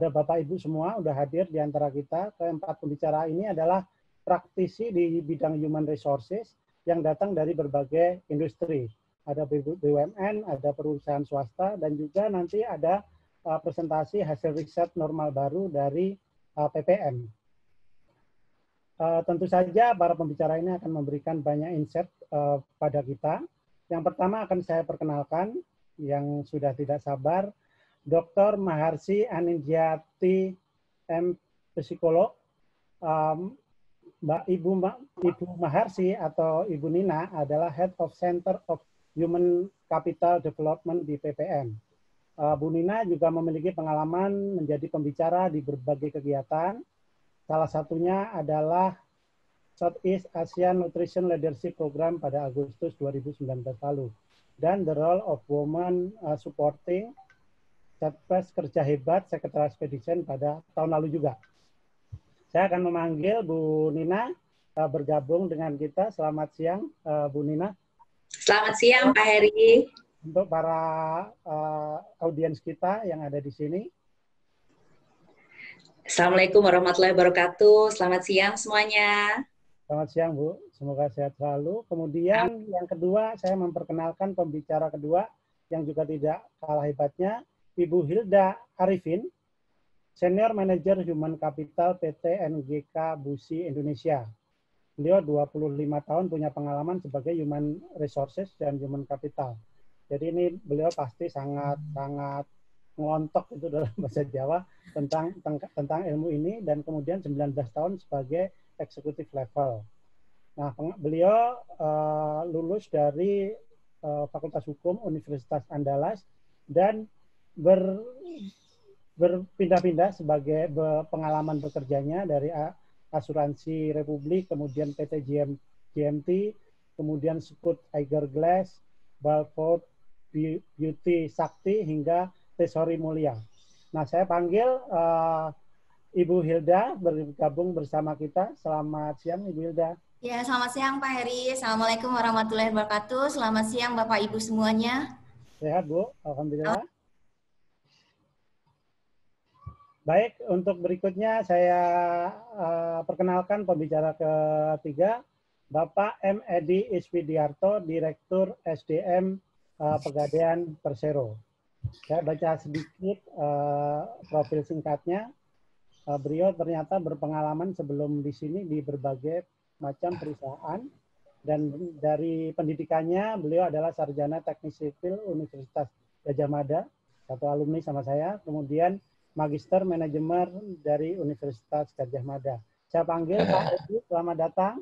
kepada Bapak Ibu semua udah hadir di antara kita. Keempat pembicara ini adalah praktisi di bidang human resources yang datang dari berbagai industri. Ada BUMN, ada perusahaan swasta, dan juga nanti ada presentasi hasil riset normal baru dari PPM. Tentu saja para pembicara ini akan memberikan banyak insight pada kita. Yang pertama akan saya perkenalkan, yang sudah tidak sabar, Dr. Maharsi Anindjati, psikolog. Ibu Maharsi atau Ibu Nina adalah Head of Center of Human Capital Development di PPM. Bu Nina juga memiliki pengalaman menjadi pembicara di berbagai kegiatan. Salah satunya adalah Southeast Asian Nutrition Leadership Program pada Agustus 2019 lalu. Dan The Role of Women Supporting Satgas Kerja Hebat Secretariat Expedition pada tahun lalu juga. Saya akan memanggil Bu Nina bergabung dengan kita. Selamat siang, Bu Nina. Selamat siang, Pak Heri. Untuk para audiens kita yang ada di sini. Assalamualaikum warahmatullahi wabarakatuh. Selamat siang semuanya. Selamat siang, Bu. Semoga sehat selalu. Kemudian yang kedua, saya memperkenalkan pembicara kedua yang juga tidak kalah hebatnya, Ibu Hilda Arifin, Senior Manager Human Capital PT NGK Busi Indonesia. Beliau 25 tahun punya pengalaman sebagai Human Resources dan Human Capital. Jadi ini beliau pasti sangat ngelontok itu dalam bahasa Jawa tentang ilmu ini, dan kemudian 19 tahun sebagai executive level. Nah, beliau lulus dari Fakultas Hukum Universitas Andalas dan berpindah-pindah sebagai pengalaman bekerjanya dari Asuransi Republik, kemudian PT GMT, kemudian Scoot Glass, Balfour Beauty Sakti, hingga Tesori Mulia. Nah, saya panggil Ibu Hilda bergabung bersama kita. Selamat siang, Ibu Hilda. Ya, selamat siang Pak Heri. Assalamualaikum warahmatullahi wabarakatuh. Selamat siang Bapak Ibu semuanya. Sehat, Bu? Alhamdulillah. Baik, untuk berikutnya saya perkenalkan pembicara ketiga, Bapak M. Edi Iswidiarto, Direktur SDM Pegadaian Persero. Saya baca sedikit profil singkatnya. Beliau ternyata berpengalaman sebelum di sini di berbagai macam perusahaan, dan dari pendidikannya beliau adalah sarjana teknik sipil Universitas Gadjah Mada, satu alumni sama saya, kemudian Magister Manajemen dari Universitas Gadjah Mada. Saya panggil Pak Edi, selamat datang.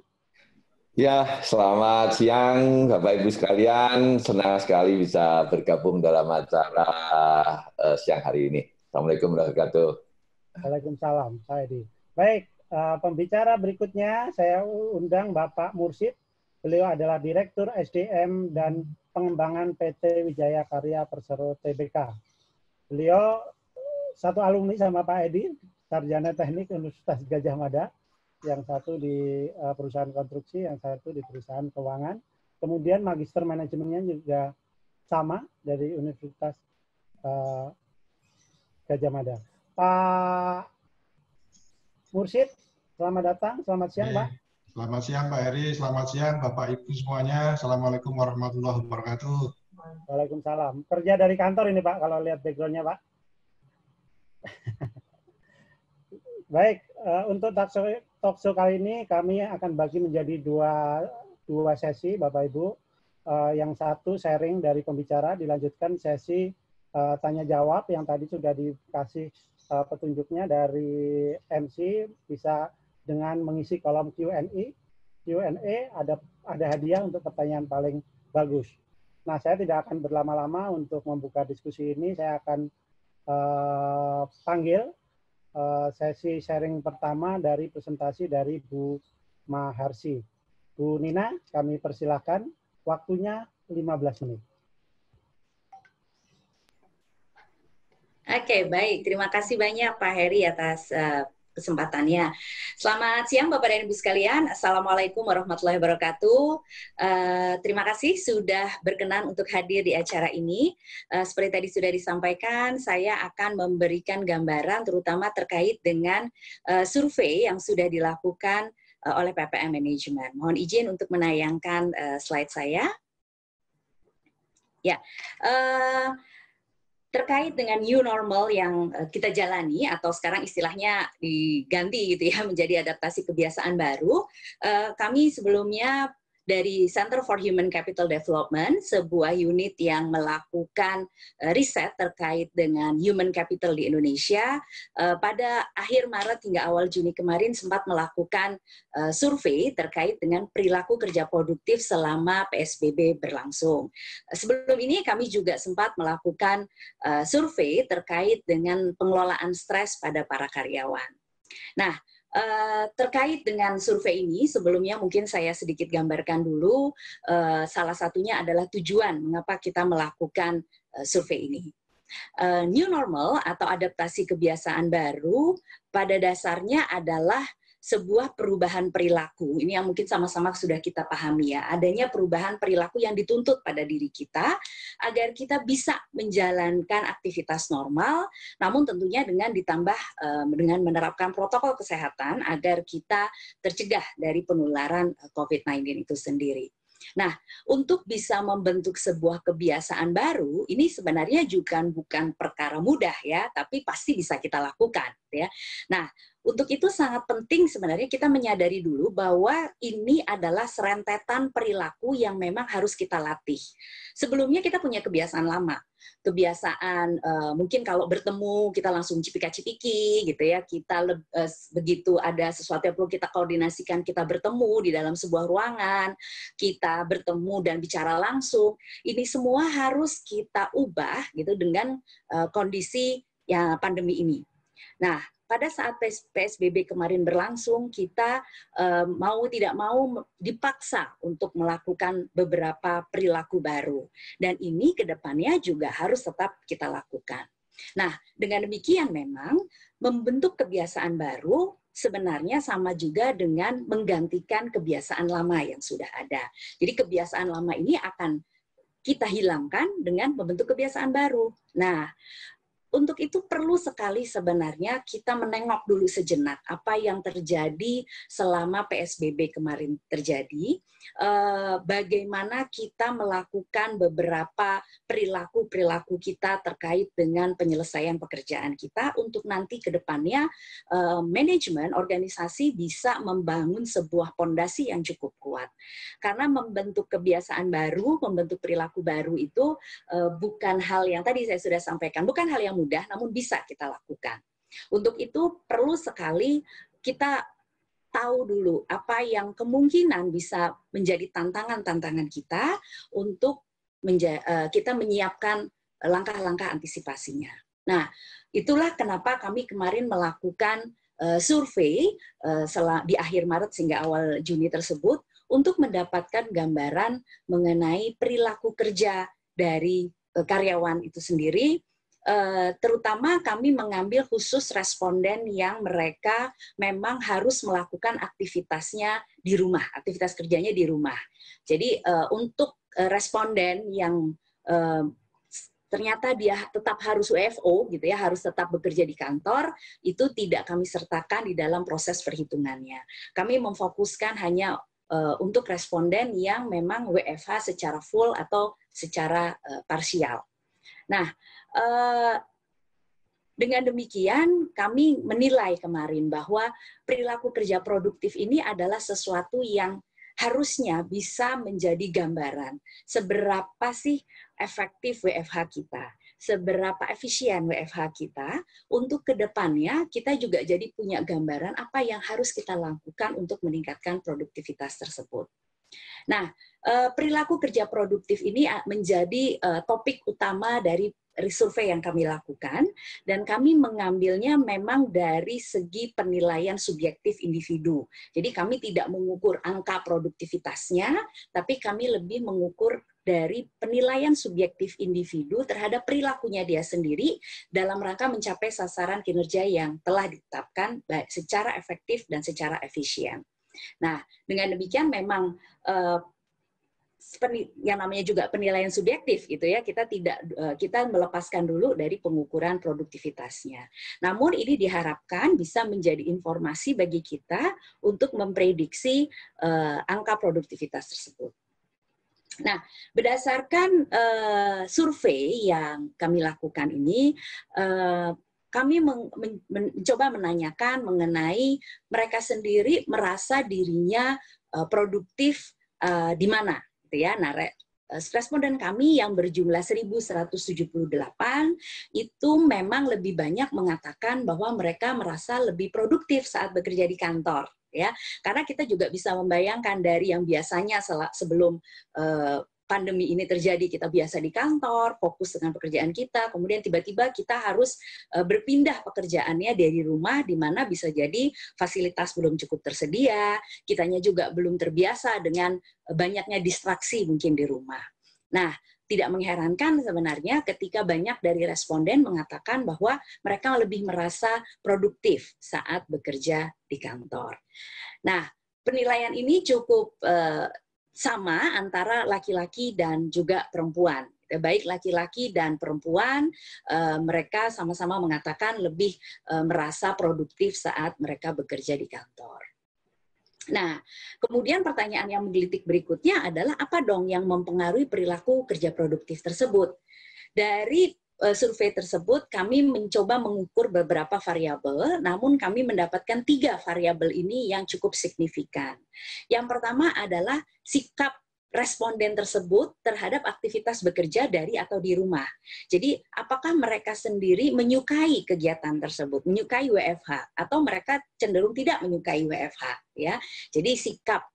Ya, selamat siang Bapak Ibu sekalian. Senang sekali bisa bergabung dalam acara siang hari ini. Assalamualaikum warahmatullahi wabarakatuh. Waalaikumsalam, Pak Edi. Baik, pembicara berikutnya saya undang Bapak Mursid. Beliau adalah Direktur SDM dan Pengembangan PT Wijaya Karya Persero Tbk. Beliau satu alumni sama Pak Edi, sarjana teknik Universitas Gadjah Mada, yang satu di perusahaan konstruksi, yang satu di perusahaan keuangan. Kemudian magister manajemennya juga sama dari Universitas Gadjah Mada. Pak Mursid, selamat datang. Selamat siang, Pak. Selamat siang, Pak Heri. Selamat siang, Bapak Ibu semuanya. Assalamualaikum warahmatullahi wabarakatuh. Waalaikumsalam. Kerja dari kantor ini, Pak, kalau lihat background-nya, Pak. Baik, untuk talk show kali ini kami akan bagi menjadi dua sesi, Bapak Ibu. Yang satu sharing dari pembicara, dilanjutkan sesi tanya jawab yang tadi sudah dikasih petunjuknya dari MC, bisa dengan mengisi kolom Q&A. Ada hadiah untuk pertanyaan paling bagus. Nah, saya tidak akan berlama-lama untuk membuka diskusi ini. Saya akan panggil sesi sharing pertama dari presentasi dari Bu Maharsi. Bu Nina, kami persilahkan. Waktunya 15 menit. Oke, baik. Terima kasih banyak Pak Heri atas kesempatannya. Selamat siang Bapak dan Ibu sekalian. Assalamualaikum warahmatullahi wabarakatuh. Terima kasih sudah berkenan untuk hadir di acara ini. Seperti tadi sudah disampaikan, saya akan memberikan gambaran terutama terkait dengan survei yang sudah dilakukan oleh PPM Management. Mohon izin untuk menayangkan slide saya. Ya, terkait dengan new normal yang kita jalani atau sekarang istilahnya diganti gitu ya menjadi adaptasi kebiasaan baru, kami sebelumnya dari Center for Human Capital Development, sebuah unit yang melakukan riset terkait dengan human capital di Indonesia, pada akhir Maret hingga awal Juni kemarin sempat melakukan survei terkait dengan perilaku kerja produktif selama PSBB berlangsung. Sebelum ini kami juga sempat melakukan survei terkait dengan pengelolaan stres pada para karyawan. Nah, terkait dengan survei ini, sebelumnya mungkin saya sedikit gambarkan dulu, salah satunya adalah tujuan mengapa kita melakukan survei ini. New normal atau adaptasi kebiasaan baru pada dasarnya adalah sebuah perubahan perilaku. Ini yang mungkin sama-sama sudah kita pahami ya. Adanya perubahan perilaku yang dituntut pada diri kita agar kita bisa menjalankan aktivitas normal, namun tentunya dengan ditambah dengan menerapkan protokol kesehatan agar kita tercegah dari penularan COVID-19 itu sendiri. Nah, untuk bisa membentuk sebuah kebiasaan baru, ini sebenarnya juga bukan perkara mudah ya, tapi pasti bisa kita lakukan ya. Nah, untuk itu sangat penting sebenarnya kita menyadari dulu bahwa ini adalah serentetan perilaku yang memang harus kita latih. Sebelumnya kita punya kebiasaan lama. Kebiasaan mungkin kalau bertemu kita langsung cipika-cipiki gitu ya. Kita begitu ada sesuatu yang perlu kita koordinasikan, kita bertemu di dalam sebuah ruangan, kita bertemu dan bicara langsung. Ini semua harus kita ubah gitu dengan kondisi yang pandemi ini. Nah, pada saat PSBB kemarin berlangsung, kita mau tidak mau dipaksa untuk melakukan beberapa perilaku baru. Dan ini ke depannya juga harus tetap kita lakukan. Nah, dengan demikian memang membentuk kebiasaan baru sebenarnya sama juga dengan menggantikan kebiasaan lama yang sudah ada. Jadi kebiasaan lama ini akan kita hilangkan dengan membentuk kebiasaan baru. Nah, untuk itu perlu sekali sebenarnya kita menengok dulu sejenak apa yang terjadi selama PSBB kemarin terjadi, bagaimana kita melakukan beberapa perilaku-perilaku kita terkait dengan penyelesaian pekerjaan kita untuk nanti ke depannya manajemen organisasi bisa membangun sebuah pondasi yang cukup kuat. Karena membentuk kebiasaan baru, membentuk perilaku baru itu bukan hal yang tadi saya sudah sampaikan, bukan hal yang mudah, namun bisa kita lakukan. Untuk itu perlu sekali kita tahu dulu apa yang kemungkinan bisa menjadi tantangan-tantangan kita untuk kita menyiapkan langkah-langkah antisipasinya. Nah, itulah kenapa kami kemarin melakukan survei di akhir Maret hingga awal Juni tersebut untuk mendapatkan gambaran mengenai perilaku kerja dari karyawan itu sendiri. Terutama kami mengambil khusus responden yang mereka memang harus melakukan aktivitasnya di rumah, aktivitas kerjanya di rumah. Jadi untuk responden yang ternyata dia tetap harus WFO gitu ya, harus tetap bekerja di kantor, itu tidak kami sertakan di dalam proses perhitungannya. Kami memfokuskan hanya untuk responden yang memang WFH secara full atau secara parsial. Nah, dengan demikian kami menilai kemarin bahwa perilaku kerja produktif ini adalah sesuatu yang harusnya bisa menjadi gambaran seberapa sih efektif WFH kita, seberapa efisien WFH kita, untuk kedepannya kita juga jadi punya gambaran apa yang harus kita lakukan untuk meningkatkan produktivitas tersebut. Nah, perilaku kerja produktif ini menjadi topik utama dari survei yang kami lakukan, dan kami mengambilnya memang dari segi penilaian subjektif individu. Jadi kami tidak mengukur angka produktivitasnya, tapi kami lebih mengukur dari penilaian subjektif individu terhadap perilakunya dia sendiri dalam rangka mencapai sasaran kinerja yang telah ditetapkan secara efektif dan secara efisien. Nah, dengan demikian memang yang namanya juga penilaian subjektif gitu ya, kita melepaskan dulu dari pengukuran produktivitasnya. Namun ini diharapkan bisa menjadi informasi bagi kita untuk memprediksi angka produktivitas tersebut. Nah, berdasarkan survei yang kami lakukan ini, kami mencoba menanyakan mengenai mereka sendiri merasa dirinya produktif di mana. Ya, nah, responden kami yang berjumlah 1.178 itu memang lebih banyak mengatakan bahwa mereka merasa lebih produktif saat bekerja di kantor, ya. Karena kita juga bisa membayangkan dari yang biasanya sebelum pandemi ini terjadi, kita biasa di kantor, fokus dengan pekerjaan kita, kemudian tiba-tiba kita harus berpindah pekerjaannya dari rumah, di mana bisa jadi fasilitas belum cukup tersedia, kitanya juga belum terbiasa dengan banyaknya distraksi mungkin di rumah. Nah, tidak mengherankan sebenarnya ketika banyak dari responden mengatakan bahwa mereka lebih merasa produktif saat bekerja di kantor. Nah, penilaian ini cukup sama antara laki-laki dan juga perempuan. Baik laki-laki dan perempuan, mereka sama-sama mengatakan lebih merasa produktif saat mereka bekerja di kantor. Nah, kemudian pertanyaan yang menggelitik berikutnya adalah apa dong yang mempengaruhi perilaku kerja produktif tersebut? Dari survei tersebut kami mencoba mengukur beberapa variabel, namun kami mendapatkan 3 variabel ini yang cukup signifikan. Yang pertama adalah sikap responden tersebut terhadap aktivitas bekerja dari atau di rumah. Jadi, apakah mereka sendiri menyukai kegiatan tersebut, menyukai WFH, atau mereka cenderung tidak menyukai WFH, ya. Jadi, sikap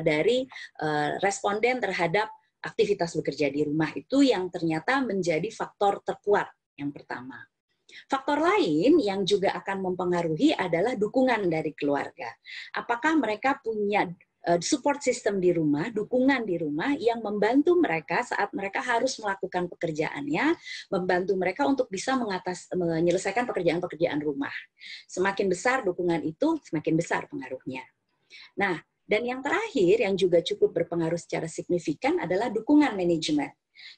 dari responden terhadap aktivitas bekerja di rumah itu yang ternyata menjadi faktor terkuat yang pertama. Faktor lain yang juga akan mempengaruhi adalah dukungan dari keluarga. Apakah mereka punya support system di rumah, dukungan di rumah yang membantu mereka saat mereka harus melakukan pekerjaannya, membantu mereka untuk bisa menyelesaikan pekerjaan-pekerjaan rumah. Semakin besar dukungan itu, semakin besar pengaruhnya. Nah, dan yang terakhir yang juga cukup berpengaruh secara signifikan adalah dukungan manajemen.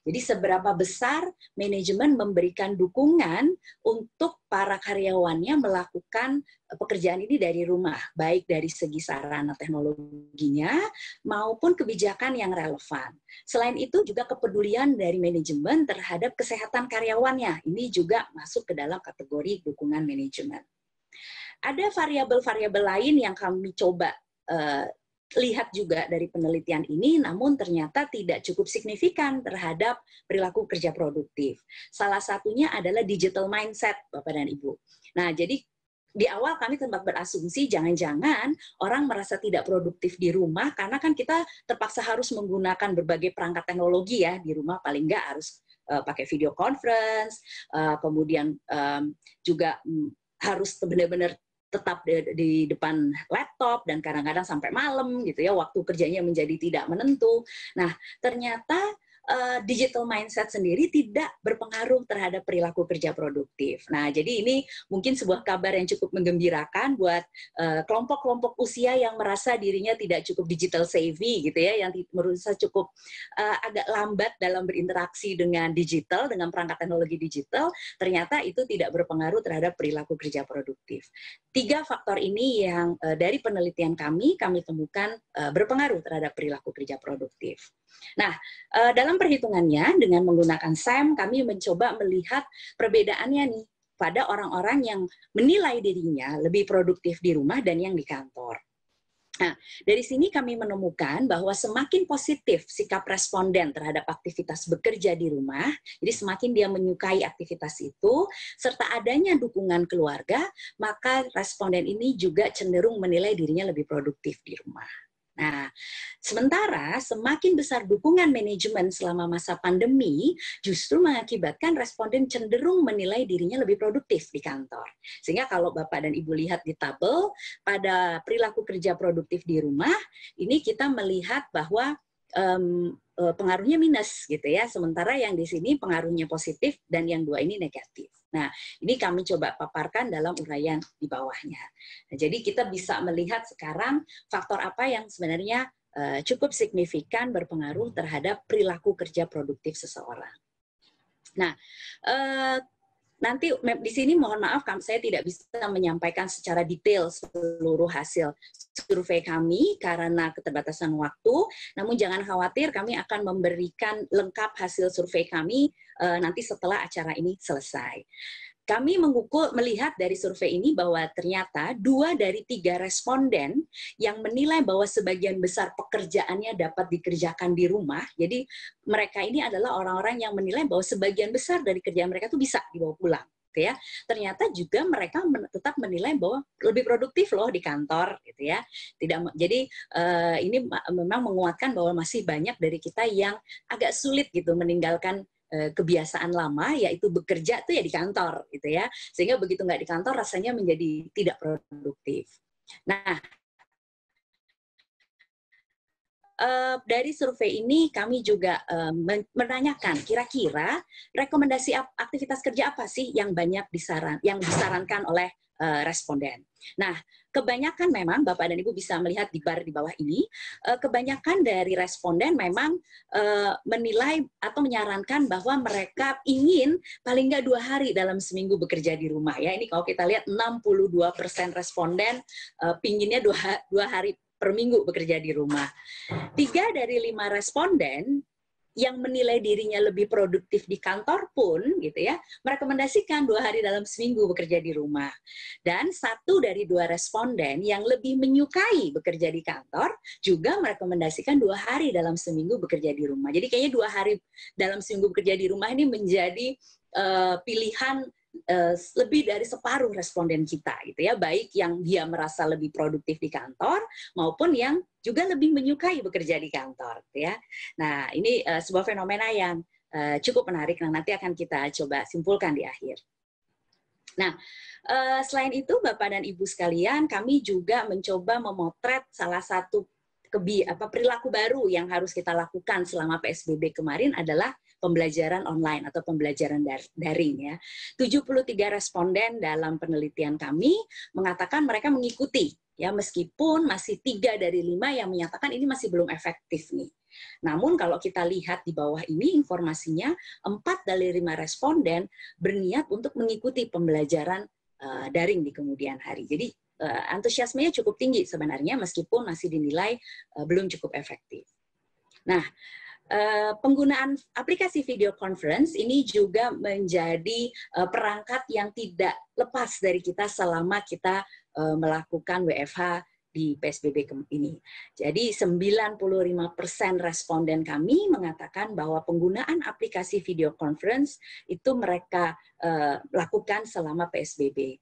Jadi seberapa besar manajemen memberikan dukungan untuk para karyawannya melakukan pekerjaan ini dari rumah, baik dari segi sarana teknologinya maupun kebijakan yang relevan. Selain itu juga kepedulian dari manajemen terhadap kesehatan karyawannya. Ini juga masuk ke dalam kategori dukungan manajemen. Ada variabel-variabel lain yang kami coba lihat juga dari penelitian ini, namun ternyata tidak cukup signifikan terhadap perilaku kerja produktif. Salah satunya adalah digital mindset, Bapak dan Ibu. Nah, jadi di awal kami sempat berasumsi jangan-jangan orang merasa tidak produktif di rumah karena kan kita terpaksa harus menggunakan berbagai perangkat teknologi ya di rumah, paling nggak harus pakai video conference, kemudian juga harus benar-benar tetap di depan laptop dan kadang-kadang sampai malam gitu ya, waktu kerjanya menjadi tidak menentu. Nah, ternyata digital mindset sendiri tidak berpengaruh terhadap perilaku kerja produktif. Nah, jadi ini mungkin sebuah kabar yang cukup menggembirakan buat kelompok-kelompok usia yang merasa dirinya tidak cukup digital savvy gitu ya, yang merasa cukup agak lambat dalam berinteraksi dengan digital, dengan perangkat teknologi digital, ternyata itu tidak berpengaruh terhadap perilaku kerja produktif. 3 faktor ini yang dari penelitian kami temukan berpengaruh terhadap perilaku kerja produktif. Nah, dalam perhitungannya dengan menggunakan SAM, kami mencoba melihat perbedaannya nih pada orang-orang yang menilai dirinya lebih produktif di rumah dan yang di kantor. Nah, dari sini kami menemukan bahwa semakin positif sikap responden terhadap aktivitas bekerja di rumah, jadi semakin dia menyukai aktivitas itu, serta adanya dukungan keluarga, maka responden ini juga cenderung menilai dirinya lebih produktif di rumah. Nah, sementara semakin besar dukungan manajemen selama masa pandemi justru mengakibatkan responden cenderung menilai dirinya lebih produktif di kantor. Sehingga kalau Bapak dan Ibu lihat di tabel, pada perilaku kerja produktif di rumah, ini kita melihat bahwa pengaruhnya minus gitu ya, sementara yang di sini pengaruhnya positif dan yang dua ini negatif. Nah, ini kami coba paparkan dalam uraian di bawahnya. Nah, jadi kita bisa melihat sekarang faktor apa yang sebenarnya cukup signifikan berpengaruh terhadap perilaku kerja produktif seseorang. Nah, nanti di sini mohon maaf saya tidak bisa menyampaikan secara detail seluruh hasil survei kami karena keterbatasan waktu. Namun jangan khawatir, kami akan memberikan lengkap hasil survei kami nanti setelah acara ini selesai. Kami melihat dari survei ini bahwa ternyata 2 dari 3 responden yang menilai bahwa sebagian besar pekerjaannya dapat dikerjakan di rumah. Jadi mereka ini adalah orang-orang yang menilai bahwa sebagian besar dari kerjaan mereka itu bisa dibawa pulang. Gitu ya. Ternyata juga mereka tetap menilai bahwa lebih produktif loh di kantor, gitu ya. Jadi ini memang menguatkan bahwa masih banyak dari kita yang agak sulit gitu meninggalkan kebiasaan lama, yaitu bekerja itu ya di kantor, gitu ya. Sehingga begitu nggak di kantor rasanya menjadi tidak produktif. Nah, dari survei ini kami juga menanyakan kira-kira rekomendasi aktivitas kerja apa sih yang banyak disarankan oleh responden. Nah, kebanyakan memang Bapak dan Ibu bisa melihat di bar di bawah ini, kebanyakan dari responden memang menilai atau menyarankan bahwa mereka ingin paling nggak 2 hari dalam seminggu bekerja di rumah. Ya, ini kalau kita lihat 62% responden pinginnya 2 hari per minggu bekerja di rumah. 3 dari 5 responden yang menilai dirinya lebih produktif di kantor pun, gitu ya, merekomendasikan 2 hari dalam seminggu bekerja di rumah. Dan 1 dari 2 responden yang lebih menyukai bekerja di kantor juga merekomendasikan 2 hari dalam seminggu bekerja di rumah. Jadi kayaknya 2 hari dalam seminggu bekerja di rumah ini menjadi pilihan lebih dari separuh responden kita, gitu ya, baik yang dia merasa lebih produktif di kantor maupun yang juga lebih menyukai bekerja di kantor, gitu ya. Nah, ini sebuah fenomena yang cukup menarik, yang nanti akan kita coba simpulkan di akhir. Nah, selain itu Bapak dan Ibu sekalian, kami juga mencoba memotret salah satu perilaku baru yang harus kita lakukan selama PSBB kemarin adalah pembelajaran online atau pembelajaran daring ya. 73 responden dalam penelitian kami mengatakan mereka mengikuti ya, meskipun masih 3 dari 5 yang menyatakan ini masih belum efektif nih. Namun kalau kita lihat di bawah ini informasinya 4 dari 5 responden berniat untuk mengikuti pembelajaran daring di kemudian hari. Jadi antusiasmenya cukup tinggi sebenarnya meskipun masih dinilai belum cukup efektif. Nah, penggunaan aplikasi video conference ini juga menjadi perangkat yang tidak lepas dari kita selama kita melakukan WFH di PSBB ini. Jadi 95% responden kami mengatakan bahwa penggunaan aplikasi video conference itu mereka lakukan selama PSBB.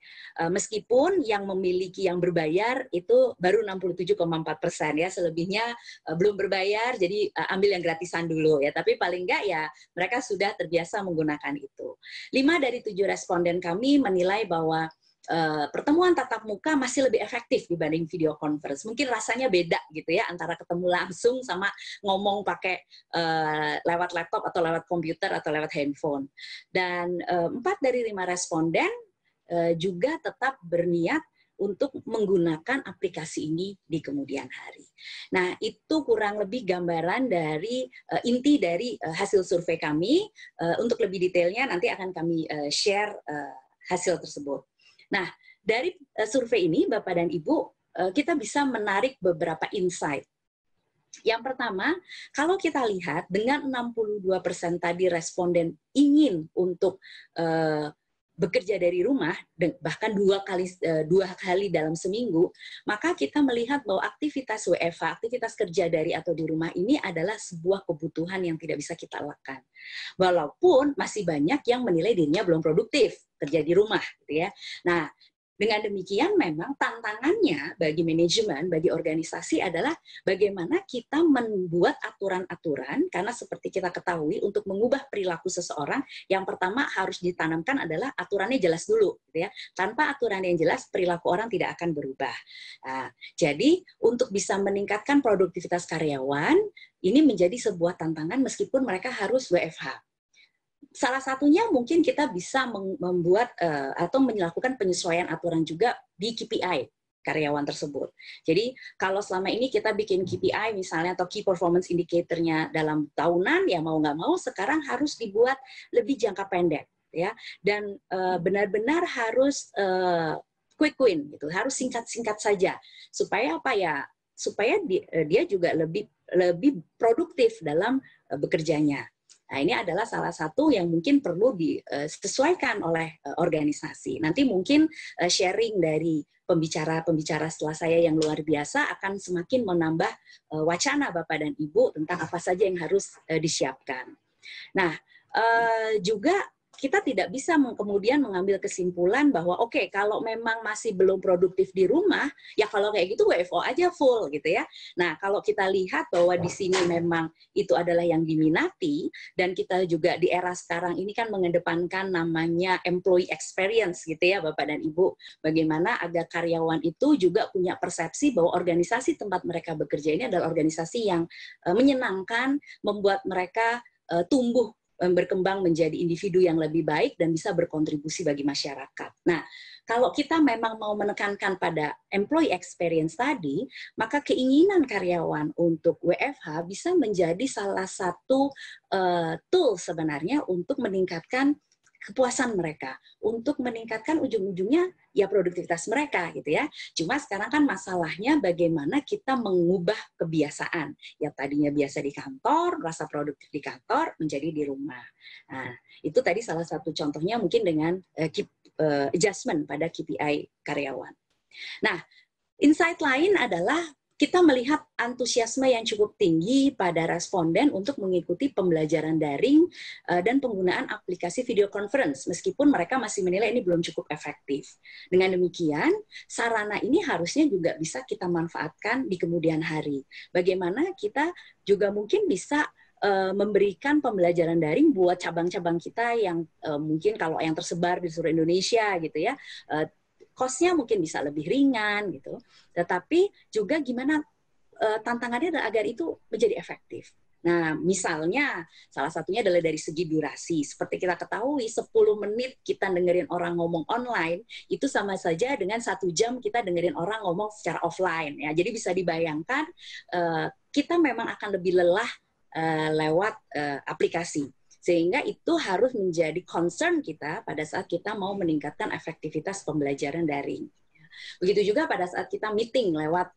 Meskipun yang memiliki yang berbayar itu baru 67,4% ya, selebihnya belum berbayar, jadi ambil yang gratisan dulu ya. Tapi paling enggak ya mereka sudah terbiasa menggunakan itu. 5 dari 7 responden kami menilai bahwa pertemuan tatap muka masih lebih efektif dibanding video conference. Mungkin rasanya beda gitu ya antara ketemu langsung sama ngomong pakai lewat laptop atau lewat komputer atau lewat handphone. Dan 4 dari 5 responden juga tetap berniat untuk menggunakan aplikasi ini di kemudian hari. Nah, itu kurang lebih gambaran dari inti dari hasil survei kami. Untuk lebih detailnya nanti akan kami share hasil tersebut. Nah, dari survei ini, Bapak dan Ibu, kita bisa menarik beberapa insight. Yang pertama, kalau kita lihat dengan 62% tadi responden ingin untuk bekerja dari rumah, bahkan 2 kali dalam seminggu, maka kita melihat bahwa aktivitas WFH, aktivitas kerja dari atau di rumah ini adalah sebuah kebutuhan yang tidak bisa kita lakukan. Walaupun masih banyak yang menilai dirinya belum produktif kerja di rumah, gitu ya. Nah, Dengan demikian memang tantangannya bagi manajemen, bagi organisasi adalah bagaimana kita membuat aturan-aturan, karena seperti kita ketahui untuk mengubah perilaku seseorang, yang pertama harus ditanamkan adalah aturannya jelas dulu, gitu ya. Tanpa aturan yang jelas, perilaku orang tidak akan berubah. Nah, jadi untuk bisa meningkatkan produktivitas karyawan, ini menjadi sebuah tantangan meskipun mereka harus WFH. Salah satunya mungkin kita bisa membuat atau melakukan penyesuaian aturan juga di KPI karyawan tersebut. Jadi kalau selama ini kita bikin KPI misalnya atau Key Performance Indicator-nya dalam tahunan, ya mau nggak mau sekarang harus dibuat lebih jangka pendek, ya. Dan benar-benar harus quick win, gitu. Harus singkat-singkat saja supaya apa ya? Supaya dia juga lebih produktif dalam bekerjanya. Nah, ini adalah salah satu yang mungkin perlu disesuaikan oleh organisasi. Nanti mungkin sharing dari pembicara-pembicara setelah saya yang luar biasa akan semakin menambah wacana Bapak dan Ibu tentang apa saja yang harus disiapkan. Nah, juga kita tidak bisa kemudian mengambil kesimpulan bahwa oke, kalau memang masih belum produktif di rumah, ya kalau kayak gitu WFO aja full gitu ya. Nah, kalau kita lihat bahwa di sini memang itu adalah yang diminati, dan kita juga di era sekarang ini kan mengedepankan namanya employee experience gitu ya Bapak dan Ibu. Bagaimana agar karyawan itu juga punya persepsi bahwa organisasi tempat mereka bekerja ini adalah organisasi yang menyenangkan, membuat mereka tumbuh, berkembang menjadi individu yang lebih baik dan bisa berkontribusi bagi masyarakat. Nah, kalau kita memang mau menekankan pada employee experience tadi, maka keinginan karyawan untuk WFH bisa menjadi salah satu tool sebenarnya untuk meningkatkan kepuasan mereka, untuk meningkatkan ujung-ujungnya ya produktivitas mereka gitu ya. Cuma sekarang kan masalahnya bagaimana kita mengubah kebiasaan yang tadinya biasa di kantor, rasa produktif di kantor menjadi di rumah. Nah, itu tadi salah satu contohnya mungkin dengan adjustment pada KPI karyawan. Nah, insight lain adalah kita melihat antusiasme yang cukup tinggi pada responden untuk mengikuti pembelajaran daring dan penggunaan aplikasi video conference, meskipun mereka masih menilai ini belum cukup efektif. Dengan demikian, sarana ini harusnya juga bisa kita manfaatkan di kemudian hari. Bagaimana kita juga mungkin bisa memberikan pembelajaran daring buat cabang-cabang kita yang mungkin kalau yang tersebar di seluruh Indonesia gitu ya, cost-nya mungkin bisa lebih ringan gitu, tetapi juga gimana tantangannya adalah agar itu menjadi efektif. Nah, misalnya salah satunya adalah dari segi durasi. Seperti kita ketahui, 10 menit kita dengerin orang ngomong online itu sama saja dengan 1 jam kita dengerin orang ngomong secara offline. Ya, jadi bisa dibayangkan kita memang akan lebih lelah lewat aplikasi. Sehingga itu harus menjadi concern kita pada saat kita mau meningkatkan efektivitas pembelajaran daring. Begitu juga pada saat kita meeting lewat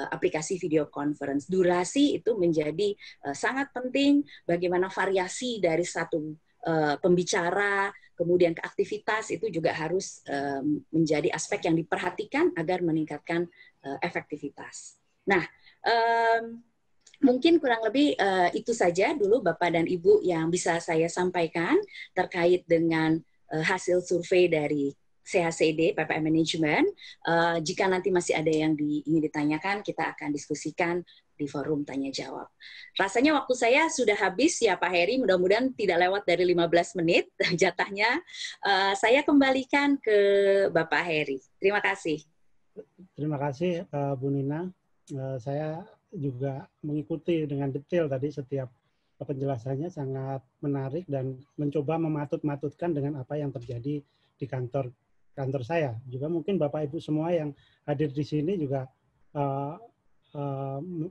aplikasi video conference. Durasi itu menjadi sangat penting, bagaimana variasi dari satu pembicara, kemudian ke aktivitas, itu juga harus menjadi aspek yang diperhatikan agar meningkatkan efektivitas. Nah, mungkin kurang lebih itu saja dulu Bapak dan Ibu yang bisa saya sampaikan terkait dengan hasil survei dari CHCD PPM Management. Jika nanti masih ada yang ingin ditanyakan, kita akan diskusikan di forum tanya jawab. Rasanya waktu saya sudah habis ya Pak Heri, mudah-mudahan tidak lewat dari 15 menit jatahnya. Saya kembalikan ke Bapak Heri. Terima kasih. Terima kasih Bu Nina. Saya juga mengikuti dengan detail tadi setiap penjelasannya, sangat menarik dan mencoba mematut-matutkan dengan apa yang terjadi di kantor saya. Juga mungkin Bapak Ibu semua yang hadir di sini juga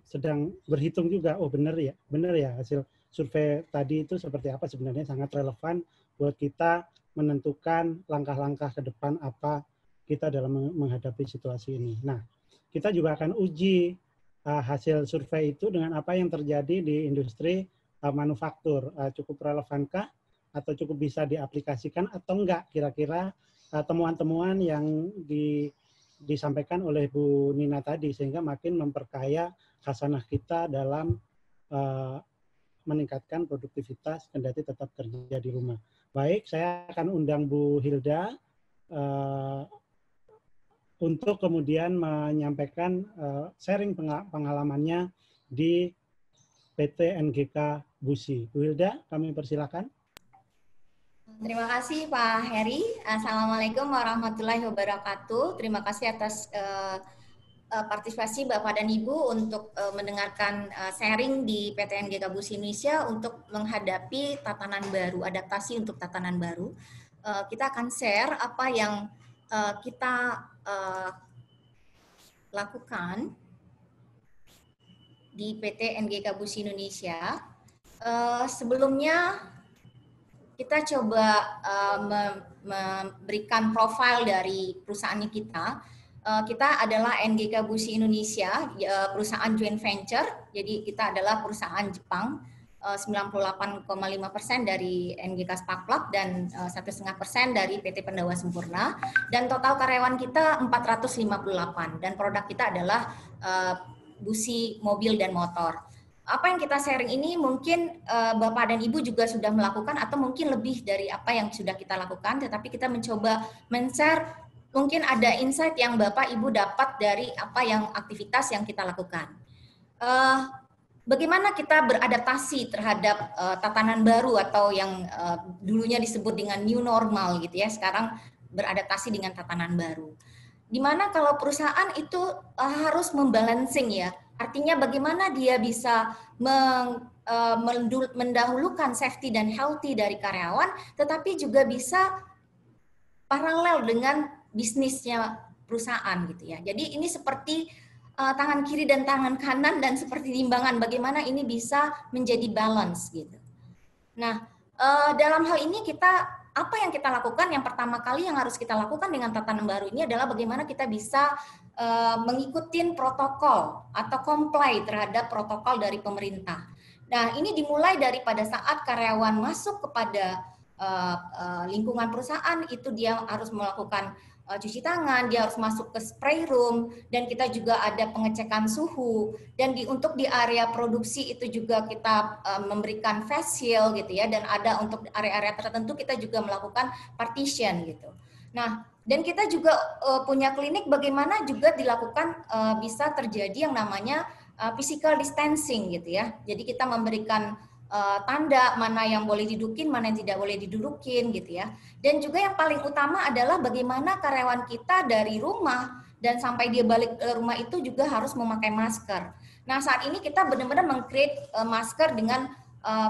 sedang berhitung juga, oh benar ya hasil survei tadi itu seperti apa, sebenarnya sangat relevan buat kita menentukan langkah-langkah ke depan apa kita dalam menghadapi situasi ini. Nah, kita juga akan uji hasil survei itu dengan apa yang terjadi di industri manufaktur. Cukup relevankah atau cukup bisa diaplikasikan atau enggak kira-kira temuan-temuan yang disampaikan oleh Bu Nina tadi, sehingga makin memperkaya khasanah kita dalam meningkatkan produktivitas kendati tetap kerja di rumah. Baik, saya akan undang Bu Hilda untuk kemudian menyampaikan sharing pengalamannya di PT NGK Busi. Bu Hilda, kami persilakan. Terima kasih Pak Heri. Assalamualaikum warahmatullahi wabarakatuh. Terima kasih atas partisipasi Bapak dan Ibu untuk mendengarkan sharing di PT NGK Busi Indonesia untuk menghadapi tatanan baru, adaptasi untuk tatanan baru. Kita akan share apa yang kita lakukan di PT NGK Busi Indonesia. Sebelumnya kita coba memberikan profil dari perusahaan kita. Kita adalah NGK Busi Indonesia, perusahaan joint venture. Jadi kita adalah perusahaan Jepang, 98,5% dari NGK Sparkplug dan 1,5% dari PT Pendawa Sempurna. Dan total karyawan kita 458 dan produk kita adalah busi mobil dan motor. Apa yang kita sharing ini mungkin Bapak dan Ibu juga sudah melakukan atau mungkin lebih dari apa yang sudah kita lakukan, tetapi kita mencoba men-share mungkin ada insight yang Bapak Ibu dapat dari apa yang aktivitas yang kita lakukan. Bagaimana kita beradaptasi terhadap tatanan baru atau yang dulunya disebut dengan new normal gitu ya, sekarang beradaptasi dengan tatanan baru. Dimana kalau perusahaan itu harus membalancing ya, artinya bagaimana dia bisa mendahulukan safety dan healthy dari karyawan, tetapi juga bisa paralel dengan bisnisnya perusahaan gitu ya. Jadi ini seperti tangan kiri dan tangan kanan dan seperti timbangan bagaimana ini bisa menjadi balance gitu. Nah, dalam hal ini apa yang kita lakukan? Yang pertama kali yang harus kita lakukan dengan tatanan baru ini adalah bagaimana kita bisa mengikuti protokol atau comply terhadap protokol dari pemerintah. Nah, ini dimulai dari pada saat karyawan masuk kepada lingkungan perusahaan, itu dia harus melakukan cuci tangan, dia harus masuk ke spray room, dan kita juga ada pengecekan suhu, dan untuk di area produksi itu juga kita memberikan face shield gitu ya, dan ada untuk area-area tertentu kita juga melakukan partition gitu. Nah, dan kita juga punya klinik bagaimana juga dilakukan bisa terjadi yang namanya physical distancing gitu ya. Jadi kita memberikan tanda mana yang boleh didudukin, mana yang tidak boleh didudukin gitu ya. Dan juga yang paling utama adalah bagaimana karyawan kita dari rumah dan sampai dia balik ke rumah itu juga harus memakai masker. Nah, saat ini kita benar-benar meng-create masker dengan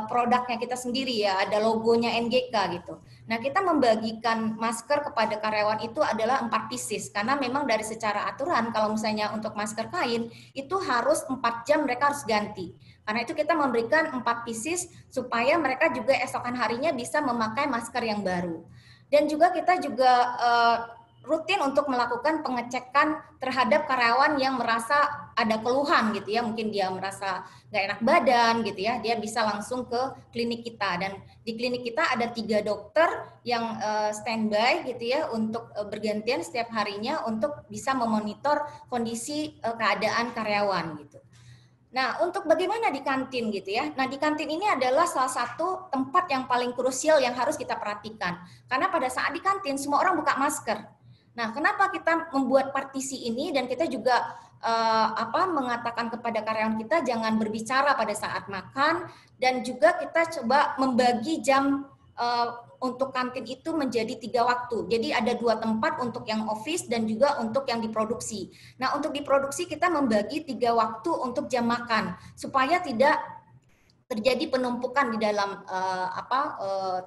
produknya kita sendiri ya, ada logonya NGK gitu. Nah, kita membagikan masker kepada karyawan itu adalah 4 pieces, karena memang dari secara aturan kalau misalnya untuk masker kain itu harus 4 jam mereka harus ganti. Karena itu kita memberikan 4 pieces supaya mereka juga esokan harinya bisa memakai masker yang baru. Dan juga kita juga rutin untuk melakukan pengecekan terhadap karyawan yang merasa ada keluhan gitu ya, mungkin dia merasa nggak enak badan gitu ya, dia bisa langsung ke klinik kita. Dan di klinik kita ada 3 dokter yang standby gitu ya untuk bergantian setiap harinya untuk bisa memonitor kondisi keadaan karyawan gitu. Nah, untuk bagaimana di kantin gitu ya. Nah, di kantin ini adalah salah satu tempat yang paling krusial yang harus kita perhatikan. Karena pada saat di kantin semua orang buka masker. Nah, kenapa kita membuat partisi ini dan kita juga mengatakan kepada karyawan kita jangan berbicara pada saat makan, dan juga kita coba membagi jam untuk kantin itu menjadi 3 waktu. Jadi ada 2 tempat untuk yang office dan juga untuk yang diproduksi. Nah, untuk diproduksi kita membagi 3 waktu untuk jam makan supaya tidak terjadi penumpukan di dalam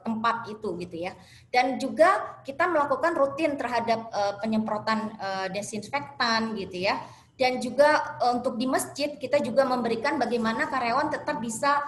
tempat itu gitu ya. Dan juga kita melakukan rutin terhadap penyemprotan desinfektan gitu ya. Dan juga untuk di masjid kita juga memberikan bagaimana karyawan tetap bisa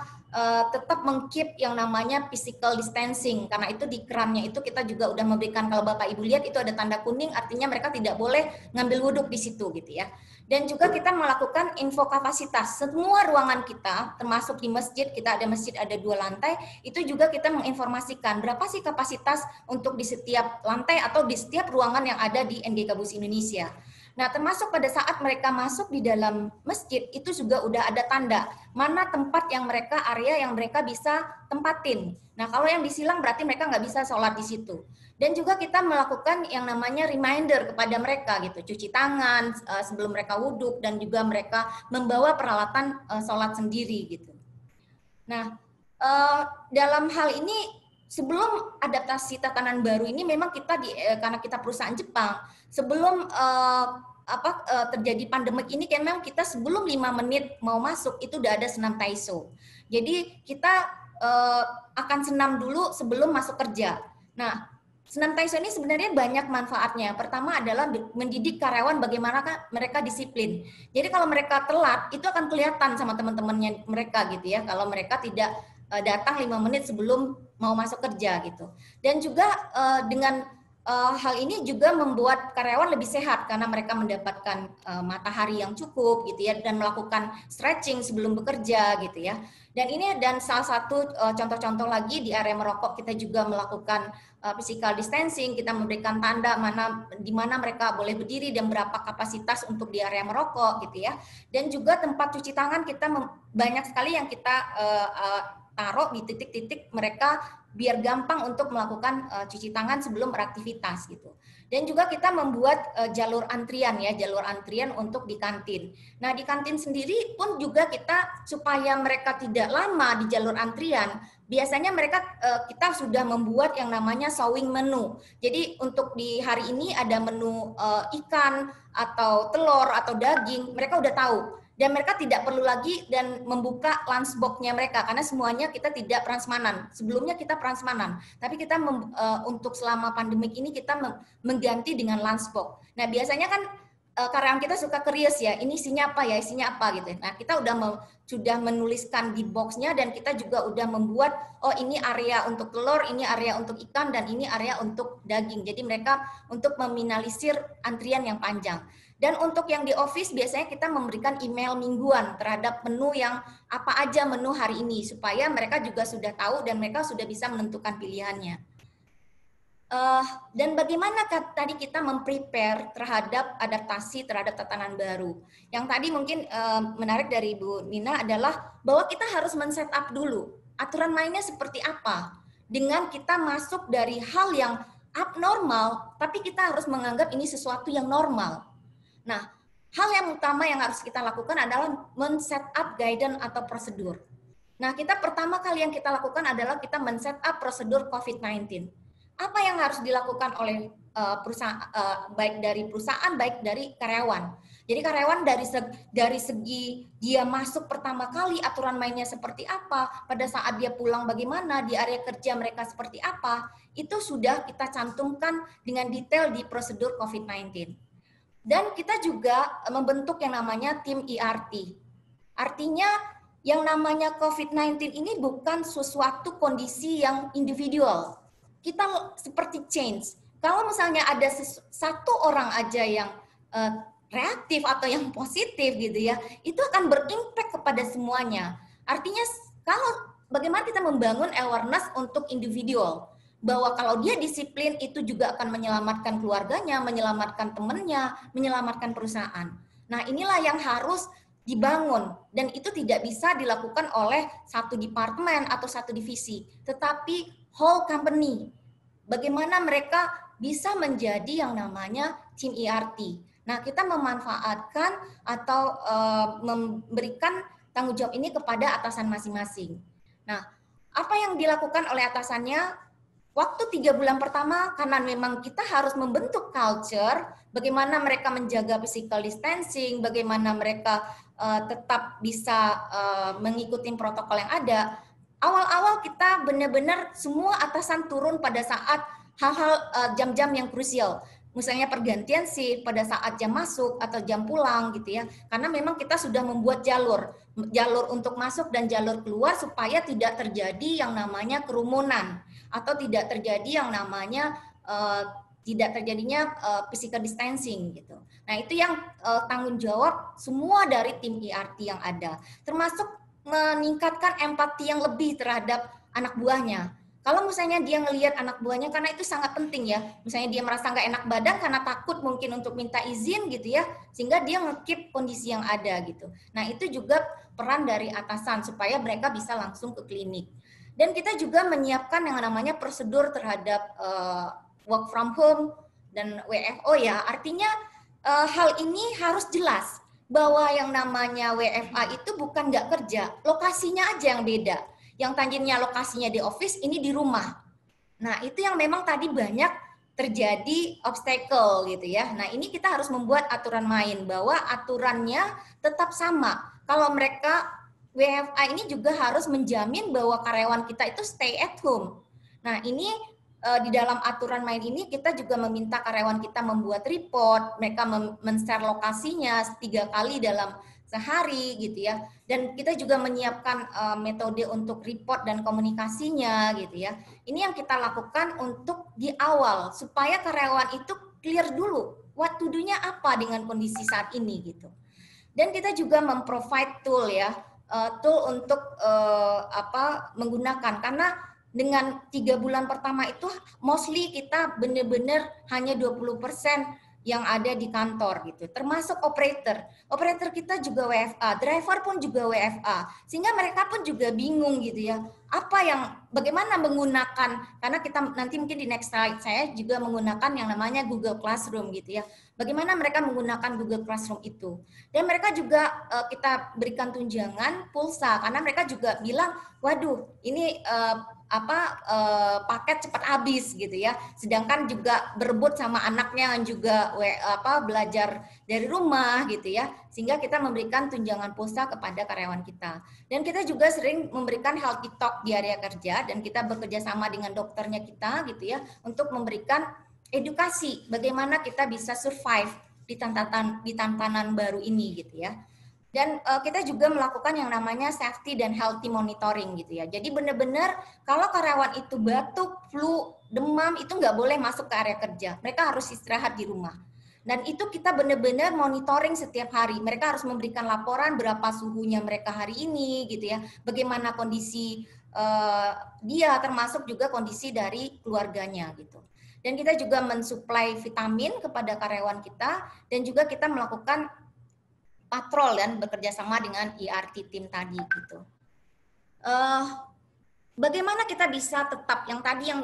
tetap meng-keep yang namanya physical distancing, karena itu di kerannya itu kita juga udah memberikan, kalau Bapak Ibu lihat itu ada tanda kuning, artinya mereka tidak boleh ngambil wuduk di situ gitu ya. Dan juga kita melakukan info kapasitas semua ruangan kita, termasuk di masjid, kita ada masjid ada 2 lantai, itu juga kita menginformasikan berapa sih kapasitas untuk di setiap lantai atau di setiap ruangan yang ada di NGK Busi Indonesia. Nah, termasuk pada saat mereka masuk di dalam masjid, itu juga udah ada tanda mana tempat yang mereka, area yang mereka bisa tempatin. Nah, kalau yang disilang berarti mereka nggak bisa sholat di situ. Dan juga kita melakukan yang namanya reminder kepada mereka gitu, cuci tangan sebelum mereka wudhu, dan juga mereka membawa peralatan sholat sendiri gitu. Nah, dalam hal ini sebelum adaptasi tatanan baru ini memang kita karena kita perusahaan Jepang, sebelum terjadi pandemik ini kan memang kita sebelum 5 menit mau masuk itu udah ada senam Taiso. Jadi kita akan senam dulu sebelum masuk kerja. Nah, senam Taiso ini sebenarnya banyak manfaatnya. Pertama adalah mendidik karyawan bagaimana mereka disiplin. Jadi kalau mereka telat, itu akan kelihatan sama teman-temannya mereka gitu ya. Kalau mereka tidak datang 5 menit sebelum mau masuk kerja gitu. Dan juga dengan hal ini juga membuat karyawan lebih sehat karena mereka mendapatkan matahari yang cukup gitu ya, dan melakukan stretching sebelum bekerja gitu ya. Dan salah satu contoh-contoh lagi di area merokok, kita juga melakukan physical distancing, kita memberikan tanda di mana mereka boleh berdiri dan berapa kapasitas untuk di area merokok gitu ya. Dan juga tempat cuci tangan kita banyak sekali yang kita taruh di titik-titik mereka biar gampang untuk melakukan cuci tangan sebelum beraktivitas gitu. Dan juga kita membuat jalur antrian untuk di kantin. Nah, di kantin sendiri pun juga kita supaya mereka tidak lama di jalur antrian, biasanya kita sudah membuat yang namanya showing menu. Jadi untuk di hari ini ada menu ikan atau telur atau daging, mereka udah tahu. Dan mereka tidak perlu lagi dan membuka lunchbox-nya mereka, karena semuanya kita tidak prasmanan. Sebelumnya kita prasmanan, tapi kita untuk selama pandemik ini kita mengganti dengan lunchbox. Nah, biasanya kan karyawan kita suka curious ya, ini isinya apa ya, isinya apa gitu. Nah, kita sudah menuliskan di box-nya, dan kita juga udah membuat, oh ini area untuk telur, ini area untuk ikan, dan ini area untuk daging. Jadi mereka untuk meminimalisir antrian yang panjang. Dan untuk yang di office biasanya kita memberikan email mingguan terhadap menu yang apa aja menu hari ini, supaya mereka juga sudah tahu dan mereka sudah bisa menentukan pilihannya. Dan bagaimana tadi kita memprepare terhadap adaptasi terhadap tatanan baru. Yang tadi mungkin menarik dari Bu Nina adalah bahwa kita harus men-set up dulu aturan mainnya seperti apa. Dengan kita masuk dari hal yang abnormal, tapi kita harus menganggap ini sesuatu yang normal. Nah, hal yang utama yang harus kita lakukan adalah men-set up guidance atau prosedur. Nah, pertama kali yang kita lakukan adalah kita men-set up prosedur COVID-19. Apa yang harus dilakukan oleh perusahaan, baik dari perusahaan, baik dari karyawan. Jadi karyawan dari segi dia masuk pertama kali aturan mainnya seperti apa, pada saat dia pulang bagaimana, di area kerja mereka seperti apa, itu sudah kita cantumkan dengan detail di prosedur COVID-19. Dan kita juga membentuk yang namanya tim ERT. Artinya yang namanya COVID-19 ini bukan sesuatu kondisi yang individual. Kita seperti change. Kalau misalnya ada satu orang aja yang reaktif atau yang positif gitu ya, itu akan berimpact kepada semuanya. Artinya kalau bagaimana kita membangun awareness untuk individual, bahwa kalau dia disiplin itu juga akan menyelamatkan keluarganya, menyelamatkan temannya, menyelamatkan perusahaan. Nah, inilah yang harus dibangun, dan itu tidak bisa dilakukan oleh satu departemen atau satu divisi, tetapi whole company. Bagaimana mereka bisa menjadi yang namanya tim ERT. Nah, kita memanfaatkan atau memberikan tanggung jawab ini kepada atasan masing-masing. Nah, apa yang dilakukan oleh atasannya? Waktu 3 bulan pertama, karena memang kita harus membentuk culture, bagaimana mereka menjaga physical distancing, bagaimana mereka tetap bisa mengikuti protokol yang ada. Awal-awal kita benar-benar semua atasan turun pada saat hal-hal jam-jam yang krusial. Misalnya pergantian shift pada saat jam masuk atau jam pulang gitu ya. Karena memang kita sudah membuat jalur untuk masuk dan jalur keluar supaya tidak terjadi yang namanya kerumunan atau tidak terjadi yang namanya tidak terjadinya physical distancing gitu. Nah, itu yang tanggung jawab semua dari tim ERT yang ada. Termasuk meningkatkan empati yang lebih terhadap anak buahnya. Kalau misalnya dia ngelihat anak buahnya, karena itu sangat penting ya, misalnya dia merasa nggak enak badan karena takut mungkin untuk minta izin gitu ya, sehingga dia nge-keep kondisi yang ada gitu. Nah itu juga peran dari atasan supaya mereka bisa langsung ke klinik. Dan kita juga menyiapkan yang namanya prosedur terhadap work from home dan WFO ya, artinya hal ini harus jelas bahwa yang namanya WFA itu bukan nggak kerja, lokasinya aja yang beda. Yang tadinya lokasinya di office, ini di rumah. Nah, itu yang memang tadi banyak terjadi obstacle gitu ya. Nah, ini kita harus membuat aturan main bahwa aturannya tetap sama. Kalau mereka WFA ini juga harus menjamin bahwa karyawan kita itu stay at home. Nah, ini di dalam aturan main ini kita juga meminta karyawan kita membuat report, mereka men-share lokasinya 3 kali dalam sehari gitu ya. Dan kita juga menyiapkan metode untuk report dan komunikasinya gitu ya. Ini yang kita lakukan untuk di awal supaya karyawan itu clear dulu what to do-nya apa dengan kondisi saat ini gitu. Dan kita juga memprovide tool ya, tool untuk menggunakan, karena dengan 3 bulan pertama itu mostly kita benar-benar hanya 20% yang ada di kantor gitu, termasuk operator kita juga WFA, driver pun juga WFA, sehingga mereka pun juga bingung gitu ya, bagaimana menggunakan, karena kita nanti mungkin di next slide saya juga menggunakan yang namanya Google Classroom gitu ya, bagaimana mereka menggunakan Google Classroom itu, dan mereka juga kita berikan tunjangan pulsa, karena mereka juga bilang, waduh ini paket cepat habis gitu ya, sedangkan juga berebut sama anaknya yang juga belajar dari rumah gitu ya, sehingga kita memberikan tunjangan pulsa kepada karyawan kita. Dan kita juga sering memberikan healthy talk di area kerja, dan kita bekerja sama dengan dokternya kita gitu ya, untuk memberikan edukasi bagaimana kita bisa survive di tantangan baru ini gitu ya. Dan kita juga melakukan yang namanya safety dan healthy monitoring gitu ya. Jadi benar-benar kalau karyawan itu batuk, flu, demam, itu nggak boleh masuk ke area kerja. Mereka harus istirahat di rumah. Dan itu kita benar-benar monitoring setiap hari. Mereka harus memberikan laporan berapa suhunya mereka hari ini gitu ya. Bagaimana kondisi dia, termasuk juga kondisi dari keluarganya gitu. Dan kita juga mensuplai vitamin kepada karyawan kita, dan juga kita melakukan patrol dan bekerja sama dengan ERT tim tadi gitu. Bagaimana kita bisa tetap yang tadi yang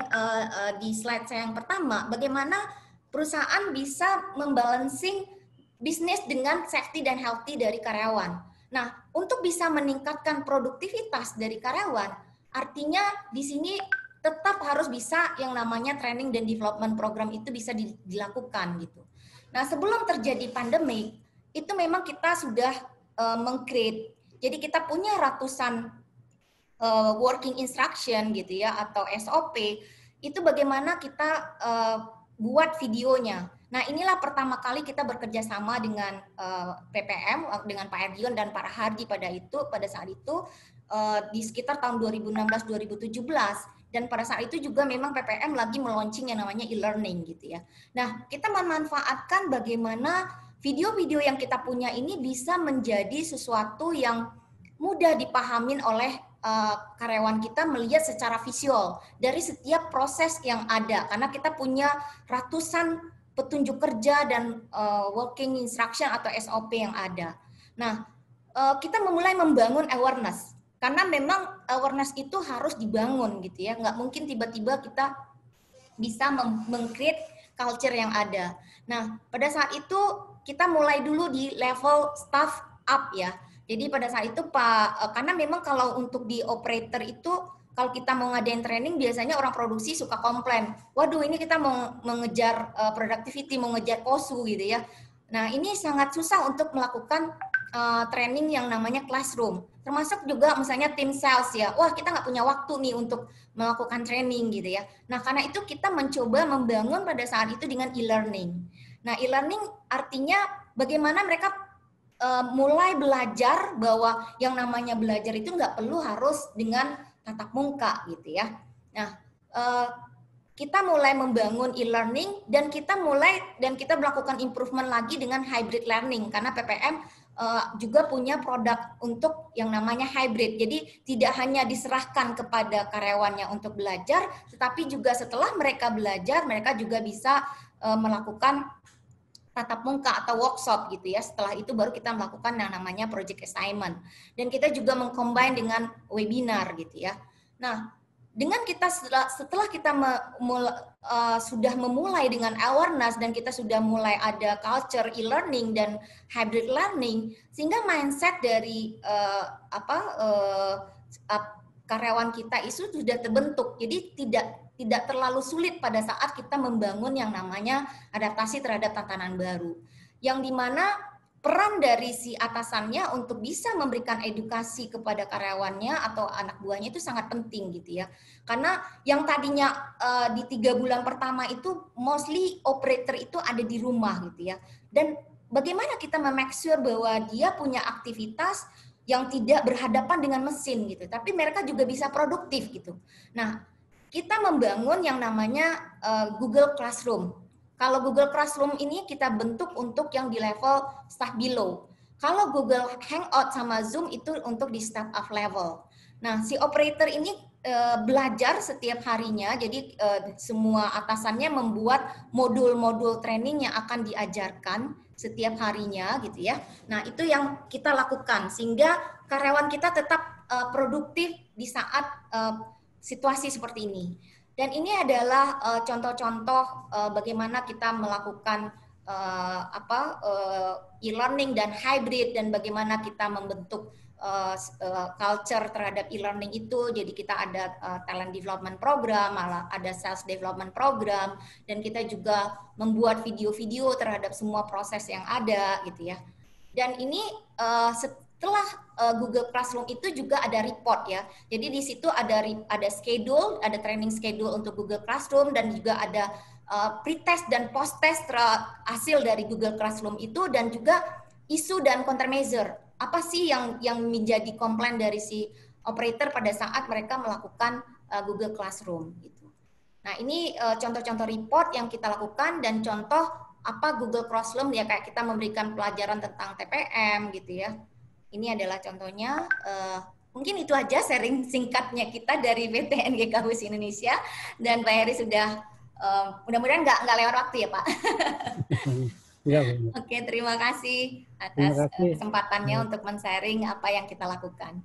di slide saya yang pertama, bagaimana perusahaan bisa membalancing bisnis dengan safety dan healthy dari karyawan. Nah, untuk bisa meningkatkan produktivitas dari karyawan, artinya di sini tetap harus bisa yang namanya training dan development program itu bisa dilakukan gitu. Nah, sebelum terjadi pandemi, itu memang kita sudah meng-create. Jadi kita punya ratusan working instruction gitu ya, atau SOP. Itu bagaimana kita buat videonya. Nah, inilah pertama kali kita bekerja sama dengan PPM, dengan Pak Erdion dan Pak Hardi pada saat itu di sekitar tahun 2016-2017. Dan pada saat itu juga memang PPM lagi meluncing yang namanya e-learning gitu ya. Nah, kita memanfaatkan bagaimana video-video yang kita punya ini bisa menjadi sesuatu yang mudah dipahamin oleh karyawan kita, melihat secara visual dari setiap proses yang ada, karena kita punya ratusan petunjuk kerja dan working instruction atau SOP yang ada. Nah, kita memulai membangun awareness, karena memang awareness itu harus dibangun gitu ya, nggak mungkin tiba-tiba kita bisa meng-create culture yang ada. Nah, pada saat itu kita mulai dulu di level staff up ya. Jadi pada saat itu karena memang kalau untuk di operator itu, kalau kita mau ngadain training, biasanya orang produksi suka komplain, waduh ini kita mau mengejar productivity, mau ngejar kosu gitu ya. Nah, ini sangat susah untuk melakukan training yang namanya classroom. Termasuk juga misalnya tim sales ya, wah kita nggak punya waktu nih untuk melakukan training gitu ya. Nah, karena itu kita mencoba membangun pada saat itu dengan e-learning. Nah, e-learning artinya bagaimana mereka mulai belajar bahwa yang namanya belajar itu nggak perlu harus dengan tatap muka gitu ya. Nah, kita mulai membangun e-learning dan kita melakukan improvement lagi dengan hybrid learning, karena PPM juga punya produk untuk yang namanya hybrid. Jadi tidak hanya diserahkan kepada karyawannya untuk belajar, tetapi juga setelah mereka belajar, mereka juga bisa melakukan tatap muka atau workshop gitu ya. Setelah itu baru kita melakukan yang namanya project assignment. Dan kita juga mengcombine dengan webinar gitu ya. Nah, dengan kita setelah kita sudah memulai dengan awareness dan kita sudah mulai ada culture e-learning dan hybrid learning, sehingga mindset dari karyawan kita itu sudah terbentuk. Jadi tidak terlalu sulit pada saat kita membangun yang namanya adaptasi terhadap tatanan baru. Yang dimana peran dari si atasannya untuk bisa memberikan edukasi kepada karyawannya atau anak buahnya itu sangat penting gitu ya. Karena yang tadinya di 3 bulan pertama itu mostly operator itu ada di rumah gitu ya. Dan bagaimana kita make sure bahwa dia punya aktivitas yang tidak berhadapan dengan mesin gitu. Tapi mereka juga bisa produktif gitu. Nah, kita membangun yang namanya Google Classroom. Kalau Google Classroom ini kita bentuk untuk yang di level staff below. Kalau Google Hangout sama Zoom itu untuk di staff up level. Nah, si operator ini belajar setiap harinya, jadi semua atasannya membuat modul-modul training yang akan diajarkan setiap harinya gitu ya. Nah, itu yang kita lakukan sehingga karyawan kita tetap produktif di saat situasi seperti ini. Dan ini adalah contoh-contoh bagaimana kita melakukan e-learning dan hybrid dan bagaimana kita membentuk culture terhadap e-learning itu. Jadi kita ada talent development program, ada sales development program, dan kita juga membuat video-video terhadap semua proses yang ada gitu ya. Dan ini setelah Google Classroom itu juga ada report ya. Jadi di situ ada schedule, ada training schedule untuk Google Classroom dan juga ada pre-test dan post-test hasil dari Google Classroom itu dan juga isu dan countermeasure. Apa sih yang menjadi komplain dari si operator pada saat mereka melakukan Google Classroom gitu. Nah, ini contoh-contoh report yang kita lakukan dan contoh apa Google Classroom ya, kayak kita memberikan pelajaran tentang TPM gitu ya. Ini adalah contohnya. Mungkin itu aja sharing singkatnya kita dari PT NGK Bus Indonesia, dan Pak Heri sudah mudah-mudahan nggak lewat waktu ya Pak. Ya, Oke, terima kasih atas kesempatannya untuk men-sharing apa yang kita lakukan.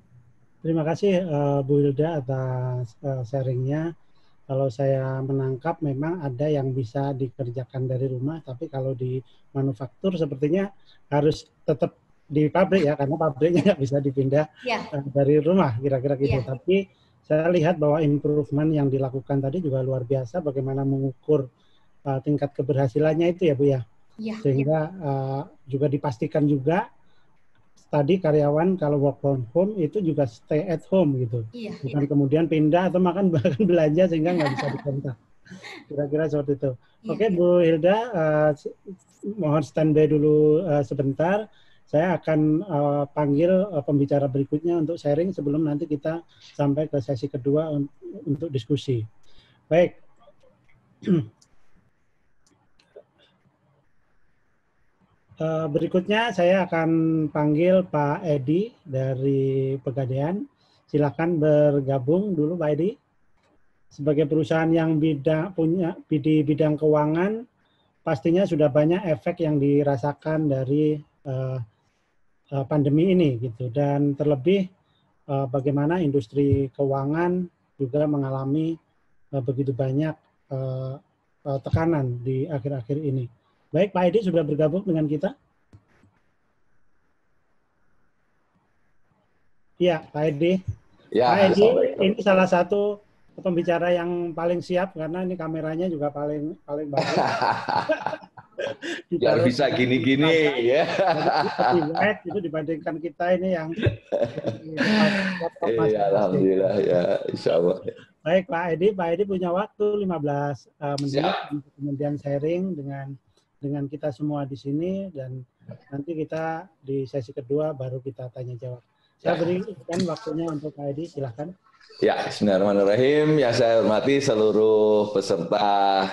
Terima kasih Bu Hilda atas sharingnya. Kalau saya menangkap memang ada yang bisa dikerjakan dari rumah, tapi kalau di manufaktur sepertinya harus tetap di pabrik ya, karena pabriknya nggak bisa dipindah dari rumah, kira-kira gitu. Tapi saya lihat bahwa improvement yang dilakukan tadi juga luar biasa, bagaimana mengukur tingkat keberhasilannya itu ya Bu ya. Sehingga juga dipastikan juga tadi karyawan kalau work from home itu juga stay at home gitu. Bukan kemudian pindah atau bahkan belanja sehingga nggak bisa dikontak. Kira-kira seperti itu. Oke, Bu Hilda, mohon standby dulu sebentar. Saya akan panggil pembicara berikutnya untuk sharing sebelum nanti kita sampai ke sesi kedua untuk diskusi. Baik. Berikutnya saya akan panggil Pak Edi dari Pegadaian. Silakan bergabung dulu Pak Edi. Sebagai perusahaan yang di bidang keuangan, pastinya sudah banyak efek yang dirasakan dari pandemi ini gitu, dan terlebih bagaimana industri keuangan juga mengalami begitu banyak tekanan di akhir-akhir ini. Baik, Pak Edi sudah bergabung dengan kita? Iya, Pak Edi. Ya, Pak Edi ini salah satu pembicara yang paling siap karena ini kameranya juga paling bagus. Biar bisa gini-gini ya. Lebih wide itu dibandingkan kita ini yang alhamdulillah ya, insya Allah. Baik Pak Edi punya waktu 15 menit untuk kemudian sharing dengan kita semua di sini, dan nanti kita di sesi kedua baru kita tanya jawab. Saya berikan waktunya untuk Pak Edi, silahkan. Ya, bismillahirrahmanirrahim. Yang saya hormati seluruh peserta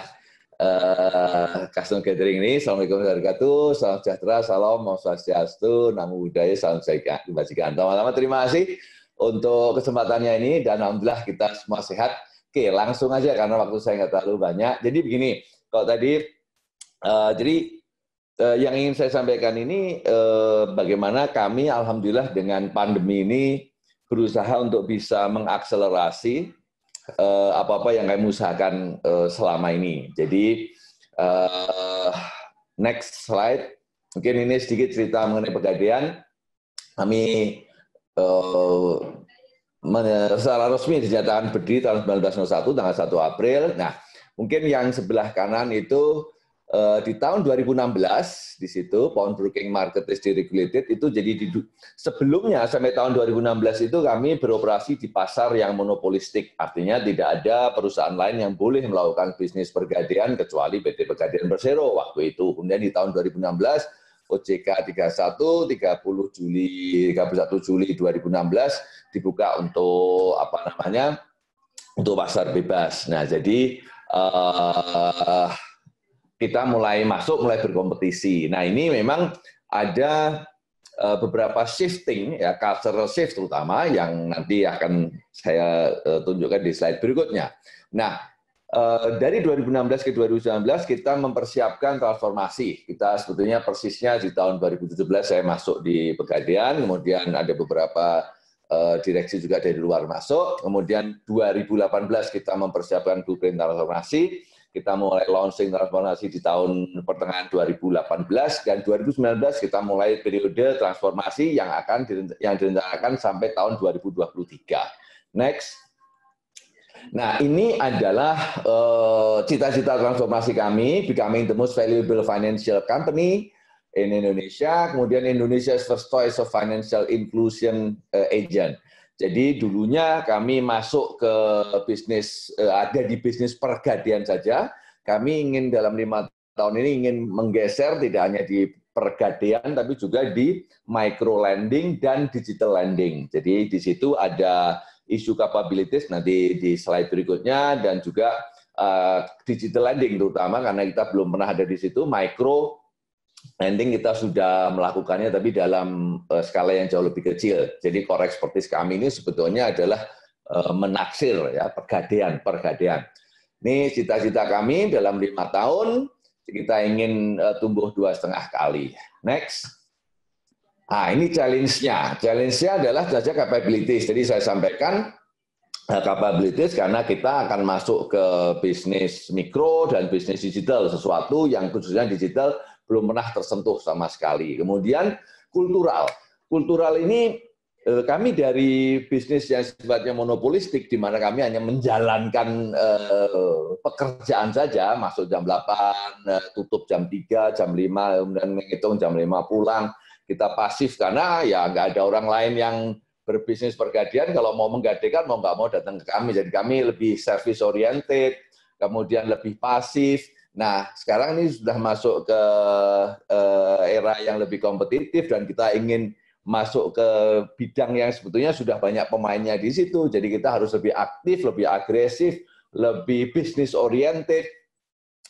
custom gathering ini. Assalamualaikum warahmatullahi wabarakatuh, salam sejahtera, salam, om swastiastu, namo buddhaya, salam kebajikan. Teman-teman, terima kasih untuk kesempatannya ini, dan alhamdulillah kita semua sehat. Oke, langsung aja karena waktu saya nggak terlalu banyak. Jadi begini, kalau tadi, yang ingin saya sampaikan ini, bagaimana kami alhamdulillah dengan pandemi ini berusaha untuk bisa mengakselerasi apa-apa yang kami usahakan selama ini. Jadi, next slide. Mungkin ini sedikit cerita mengenai Pegadaian. Kami secara resmi dinyatakan berdiri tahun 1901, tanggal 1 April. Nah, mungkin yang sebelah kanan itu di tahun 2016, di situ pawnbroking market is deregulated, itu jadi sebelumnya sampai tahun 2016 itu kami beroperasi di pasar yang monopolistik, artinya tidak ada perusahaan lain yang boleh melakukan bisnis pergadaian kecuali PT Pegadaian Persero waktu itu. Kemudian di tahun 2016 OJK 31 Juli 2016 dibuka untuk untuk pasar bebas. Nah, jadi kita mulai berkompetisi. Nah, ini memang ada beberapa shifting, ya, cultural shift terutama yang nanti akan saya tunjukkan di slide berikutnya. Nah, dari 2016 ke 2019 kita mempersiapkan transformasi. Kita sebetulnya persisnya di tahun 2017 saya masuk di Pegadaian, kemudian ada beberapa direksi juga dari luar masuk. Kemudian 2018 kita mempersiapkan blueprint transformasi. Kita mulai launching transformasi di tahun pertengahan 2018, dan 2019 kita mulai periode transformasi yang direncanakan sampai tahun 2023. Next. Nah, ini adalah cita-cita transformasi kami, becoming the most valuable financial company in Indonesia, kemudian Indonesia's first choice of financial inclusion agent. Jadi dulunya kami masuk ke bisnis, ada di bisnis pergadaian saja. Kami ingin dalam 5 tahun ini ingin menggeser tidak hanya di pergadaian, tapi juga di micro lending dan digital lending. Jadi di situ ada isu capabilities nanti di slide berikutnya, dan juga digital lending terutama karena kita belum pernah ada di situ. Micro lending kita sudah melakukannya tapi dalam skala yang jauh lebih kecil. Jadi core expertise kami ini sebetulnya adalah menaksir, ya, pergadaian. Ini cita-cita kami dalam 5 tahun, kita ingin tumbuh 2,5 kali. Next. Nah, ini challenge-nya. Challenge-nya adalah saja capabilities. Jadi saya sampaikan capabilities karena kita akan masuk ke bisnis mikro dan bisnis digital, sesuatu yang khususnya digital belum pernah tersentuh sama sekali. Kemudian kultural. Kultural ini kami dari bisnis yang sifatnya monopolistik, di mana kami hanya menjalankan pekerjaan saja, masuk jam 8, tutup jam 3, jam 5, kemudian menghitung jam 5 pulang. Kita pasif karena ya nggak ada orang lain yang berbisnis pergadaian, kalau mau menggadaikan mau nggak mau datang ke kami. Jadi kami lebih service oriented, kemudian lebih pasif. Nah, sekarang ini sudah masuk ke era yang lebih kompetitif dan kita ingin masuk ke bidang yang sebetulnya sudah banyak pemainnya di situ. Jadi kita harus lebih aktif, lebih agresif, lebih business oriented.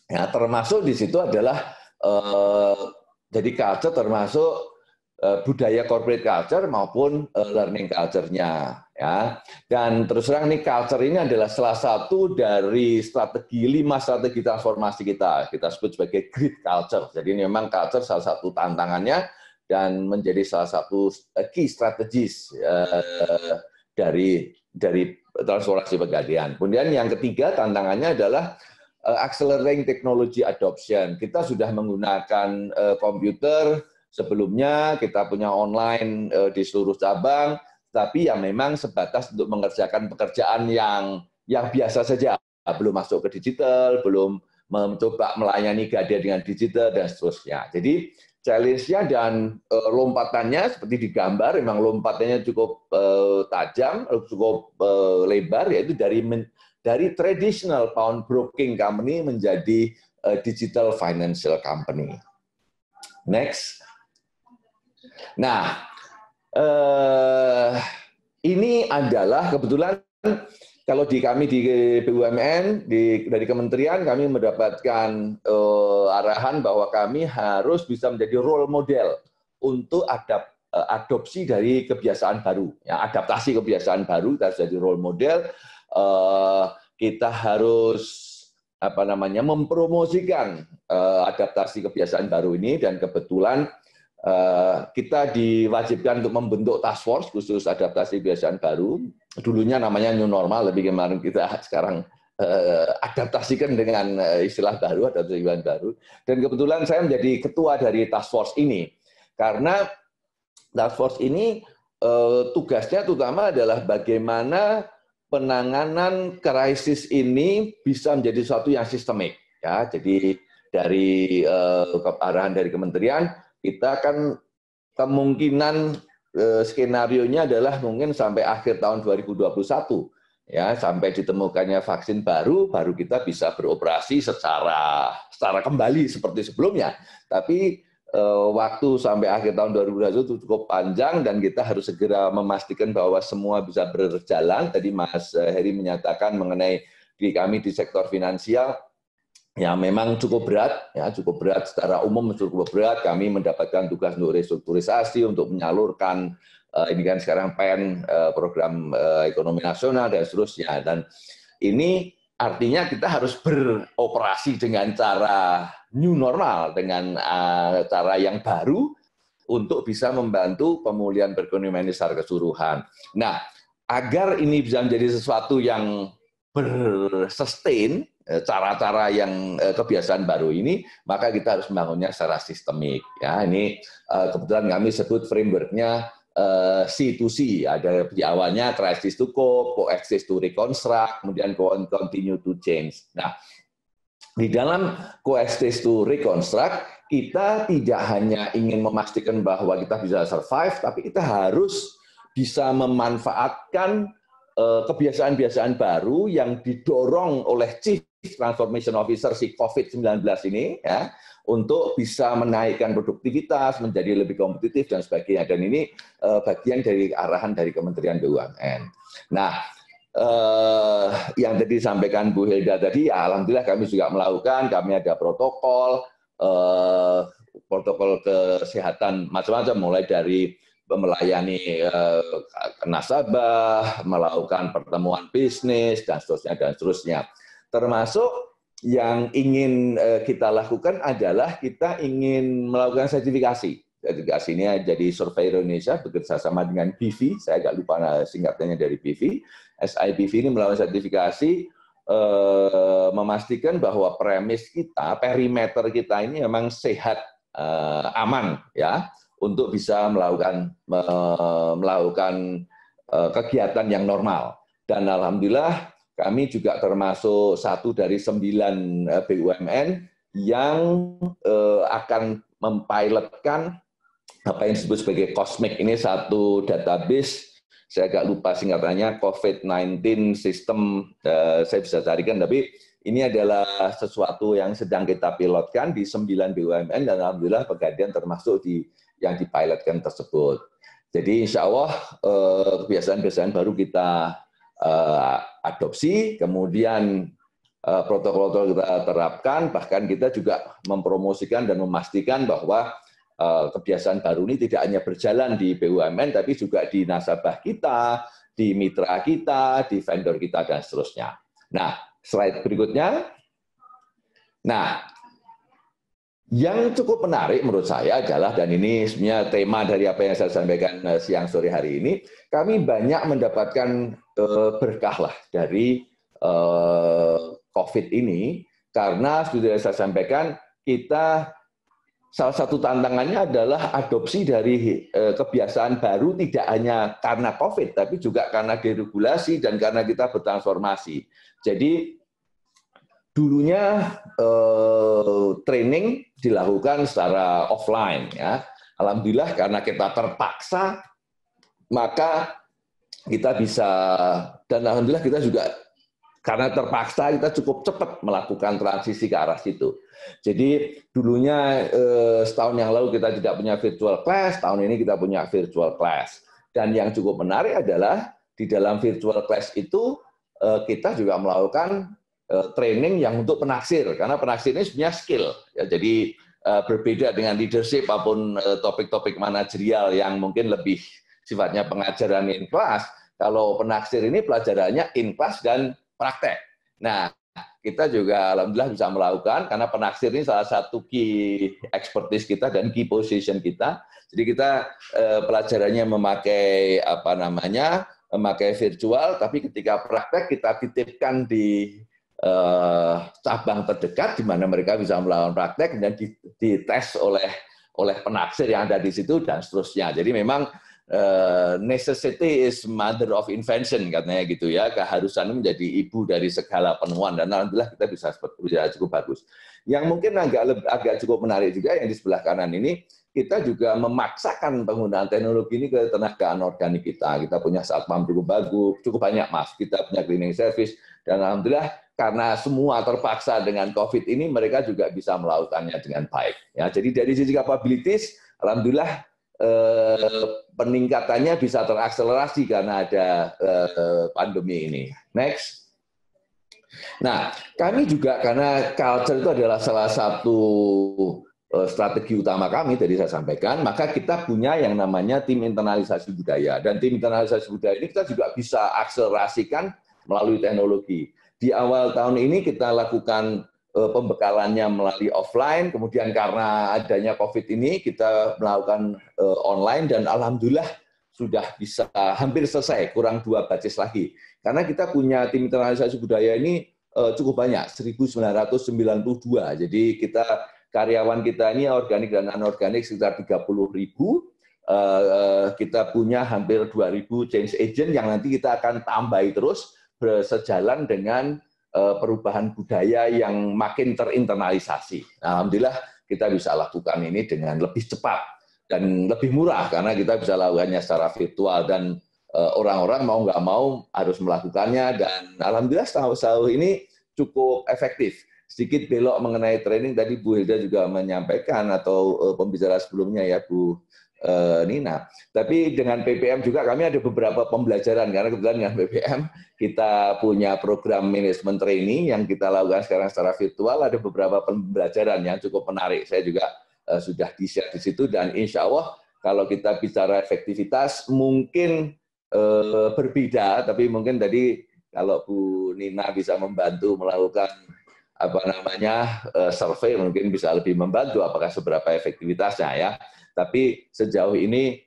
Ya, termasuk di situ adalah jadi culture termasuk budaya corporate culture maupun learning culture-nya, ya. Dan terus terang nih culture ini adalah salah satu dari 5 strategi transformasi kita. Kita sebut sebagai grit culture. Jadi ini memang culture salah satu tantangannya dan menjadi salah satu key strategis dari transformasi Pegadaian. Kemudian yang ketiga tantangannya adalah accelerating technology adoption. Kita sudah menggunakan komputer. Sebelumnya kita punya online di seluruh cabang, tapi ya memang sebatas untuk mengerjakan pekerjaan yang biasa saja, belum masuk ke digital, belum mencoba melayani gadai dengan digital dan seterusnya. Jadi challenge-nya dan lompatannya seperti di gambar, memang lompatannya cukup tajam, cukup lebar, yaitu dari traditional pawnbroking company menjadi digital financial company. Next. Nah, ini adalah kebetulan kalau di kami di BUMN, dari kementerian kami mendapatkan arahan bahwa kami harus bisa menjadi role model untuk adopsi dari kebiasaan baru, ya, adaptasi kebiasaan baru. Kita harus jadi role model. Kita harus mempromosikan adaptasi kebiasaan baru ini, dan kebetulan kita diwajibkan untuk membentuk task force khusus adaptasi kebiasaan baru. Dulunya namanya new normal, lebih kemarin kita sekarang adaptasikan dengan istilah baru, adaptasi kebiasaan baru. Dan kebetulan saya menjadi ketua dari task force ini, karena task force ini tugasnya terutama adalah bagaimana penanganan krisis ini bisa menjadi sesuatu yang sistemik. Ya, jadi dari arahan dari kementerian, kita kan kemungkinan skenarionya adalah mungkin sampai akhir tahun 2021, ya, sampai ditemukannya vaksin baru kita bisa beroperasi secara kembali seperti sebelumnya. Tapi waktu sampai akhir tahun 2021 itu cukup panjang, dan kita harus segera memastikan bahwa semua bisa berjalan. Tadi Mas Heri menyatakan mengenai di kami di sektor finansial, ya memang cukup berat, ya cukup berat secara umum, cukup berat. Kami mendapatkan tugas untuk restrukturisasi, untuk menyalurkan ini kan sekarang PEN, program ekonomi nasional dan seterusnya. Dan ini artinya kita harus beroperasi dengan cara new normal, dengan cara yang baru untuk bisa membantu pemulihan perekonomian secara keseluruhan. Nah, agar ini bisa menjadi sesuatu yang bersustain, cara-cara yang kebiasaan baru ini, maka kita harus membangunnya secara sistemik. Ya, ini kebetulan kami sebut framework-nya C2C. Ada di awalnya crisis to cope, coexist to reconstruct, kemudian continue to change. Nah, di dalam coexist to reconstruct, kita tidak hanya ingin memastikan bahwa kita bisa survive, tapi kita harus bisa memanfaatkan kebiasaan-kebiasaan baru yang didorong oleh Chief Transformation Officer si COVID-19 ini, ya, untuk bisa menaikkan produktivitas, menjadi lebih kompetitif dan sebagainya. Dan ini bagian dari arahan dari Kementerian BUMN. Nah, yang tadi disampaikan Bu Hilda tadi, ya, alhamdulillah kami juga melakukan, kami ada protokol kesehatan macam-macam, mulai dari melayani nasabah, melakukan pertemuan bisnis, dan seterusnya. Termasuk yang ingin kita lakukan adalah kita ingin melakukan sertifikasi. Sertifikasi ini jadi Surveyor Indonesia bekerjasama dengan BV, saya agak lupa singkatannya dari BV. SIBV ini melakukan sertifikasi, memastikan bahwa premis kita, perimeter kita ini memang sehat, aman, ya, untuk bisa melakukan kegiatan yang normal. Dan alhamdulillah kami juga termasuk satu dari 9 BUMN yang akan mempilotkan apa yang disebut sebagai COSMIC. Ini satu database, saya agak lupa singkatannya, COVID-19 System, saya bisa carikan, tapi ini adalah sesuatu yang sedang kita pilotkan di 9 BUMN, dan alhamdulillah Pegadaian termasuk yang dipilotkan tersebut. Jadi insya Allah kebiasaan-kebiasaan baru kita adopsi, kemudian protokol-protokol kita terapkan, bahkan kita juga mempromosikan dan memastikan bahwa kebiasaan baru ini tidak hanya berjalan di BUMN, tapi juga di nasabah kita, di mitra kita, di vendor kita, dan seterusnya. Nah, slide berikutnya. Nah, yang cukup menarik menurut saya adalah, dan ini sebenarnya tema dari apa yang saya sampaikan siang sore hari ini, kami banyak mendapatkan berkah lah dari COVID ini, karena sudah saya sampaikan, kita salah satu tantangannya adalah adopsi dari kebiasaan baru tidak hanya karena COVID, tapi juga karena deregulasi dan karena kita bertransformasi. Jadi dulunya training dilakukan secara offline, ya. Alhamdulillah karena kita terpaksa, maka kita bisa, dan alhamdulillah kita juga karena terpaksa kita cukup cepat melakukan transisi ke arah situ. Jadi dulunya setahun yang lalu kita tidak punya virtual class, tahun ini kita punya virtual class. Dan yang cukup menarik adalah di dalam virtual class itu kita juga melakukan training yang untuk penaksir, karena penaksir ini sebenarnya skill. Ya, jadi berbeda dengan leadership maupun topik-topik manajerial yang mungkin lebih sifatnya pengajaran in class. Kalau penaksir ini pelajarannya in class dan praktek. Nah, kita juga alhamdulillah bisa melakukan, karena penaksir ini salah satu key expertise kita dan key position kita. Jadi kita pelajarannya memakai memakai virtual, tapi ketika praktek kita titipkan di cabang terdekat di mana mereka bisa melakukan praktek dan dites oleh penaksir yang ada di situ dan seterusnya. Jadi memang necessity is mother of invention katanya gitu ya. Keharusan menjadi ibu dari segala penemuan, dan alhamdulillah kita bisa cukup bagus. Yang mungkin agak cukup menarik juga yang di sebelah kanan ini, kita juga memaksakan penggunaan teknologi ini ke tenaga anorganik kita. Kita punya satpam cukup bagus, cukup banyak mas. Kita punya cleaning service, dan alhamdulillah karena semua terpaksa dengan COVID ini, mereka juga bisa melakukannya dengan baik. Ya, jadi dari sisi capabilities, alhamdulillah peningkatannya bisa terakselerasi karena ada pandemi ini. Next. Nah, kami juga karena culture itu adalah salah satu strategi utama kami, tadi saya sampaikan, maka kita punya yang namanya tim internalisasi budaya. Dan tim internalisasi budaya ini kita juga bisa akselerasikan melalui teknologi. Di awal tahun ini kita lakukan pembekalannya melalui offline, kemudian karena adanya COVID ini kita melakukan online, dan alhamdulillah sudah bisa hampir selesai, kurang 2 batches lagi. Karena kita punya tim internalisasi budaya ini cukup banyak, 1992. Jadi karyawan kita ini organik dan anorganik sekitar 30.000. Kita punya hampir 2.000 change agent yang nanti kita akan tambahi terus bersejalan dengan perubahan budaya yang makin terinternalisasi. Nah, alhamdulillah kita bisa lakukan ini dengan lebih cepat dan lebih murah karena kita bisa lakukannya secara virtual, dan orang-orang mau nggak mau harus melakukannya, dan alhamdulillah sejauh ini cukup efektif. Sedikit belok mengenai training, tadi Bu Hilda juga menyampaikan, atau pembicara sebelumnya ya Bu Nina. Tapi dengan PPM juga kami ada beberapa pembelajaran, karena kebetulan dengan PPM kita punya program manajemen training yang kita lakukan sekarang secara virtual. Ada beberapa pembelajaran yang cukup menarik. Saya juga sudah di-share di situ, dan insya Allah kalau kita bicara efektivitas mungkin berbeda, tapi mungkin tadi kalau Bu Nina bisa membantu melakukan survei, mungkin bisa lebih membantu apakah seberapa efektivitasnya ya. Tapi sejauh ini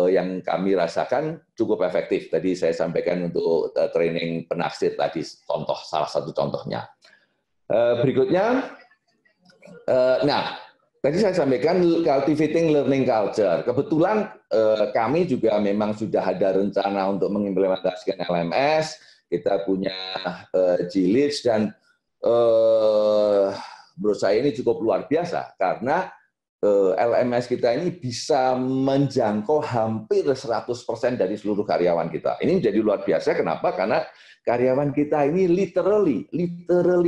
yang kami rasakan cukup efektif. Tadi saya sampaikan untuk training penaksir tadi, salah satu contohnya. Berikutnya, tadi saya sampaikan cultivating learning culture. Kebetulan kami juga memang sudah ada rencana untuk mengimplementasikan LMS. Kita punya G-Leads, dan menurut saya ini cukup luar biasa karena LMS kita ini bisa menjangkau hampir 100% dari seluruh karyawan kita. Ini menjadi luar biasa. Kenapa? Karena karyawan kita ini literally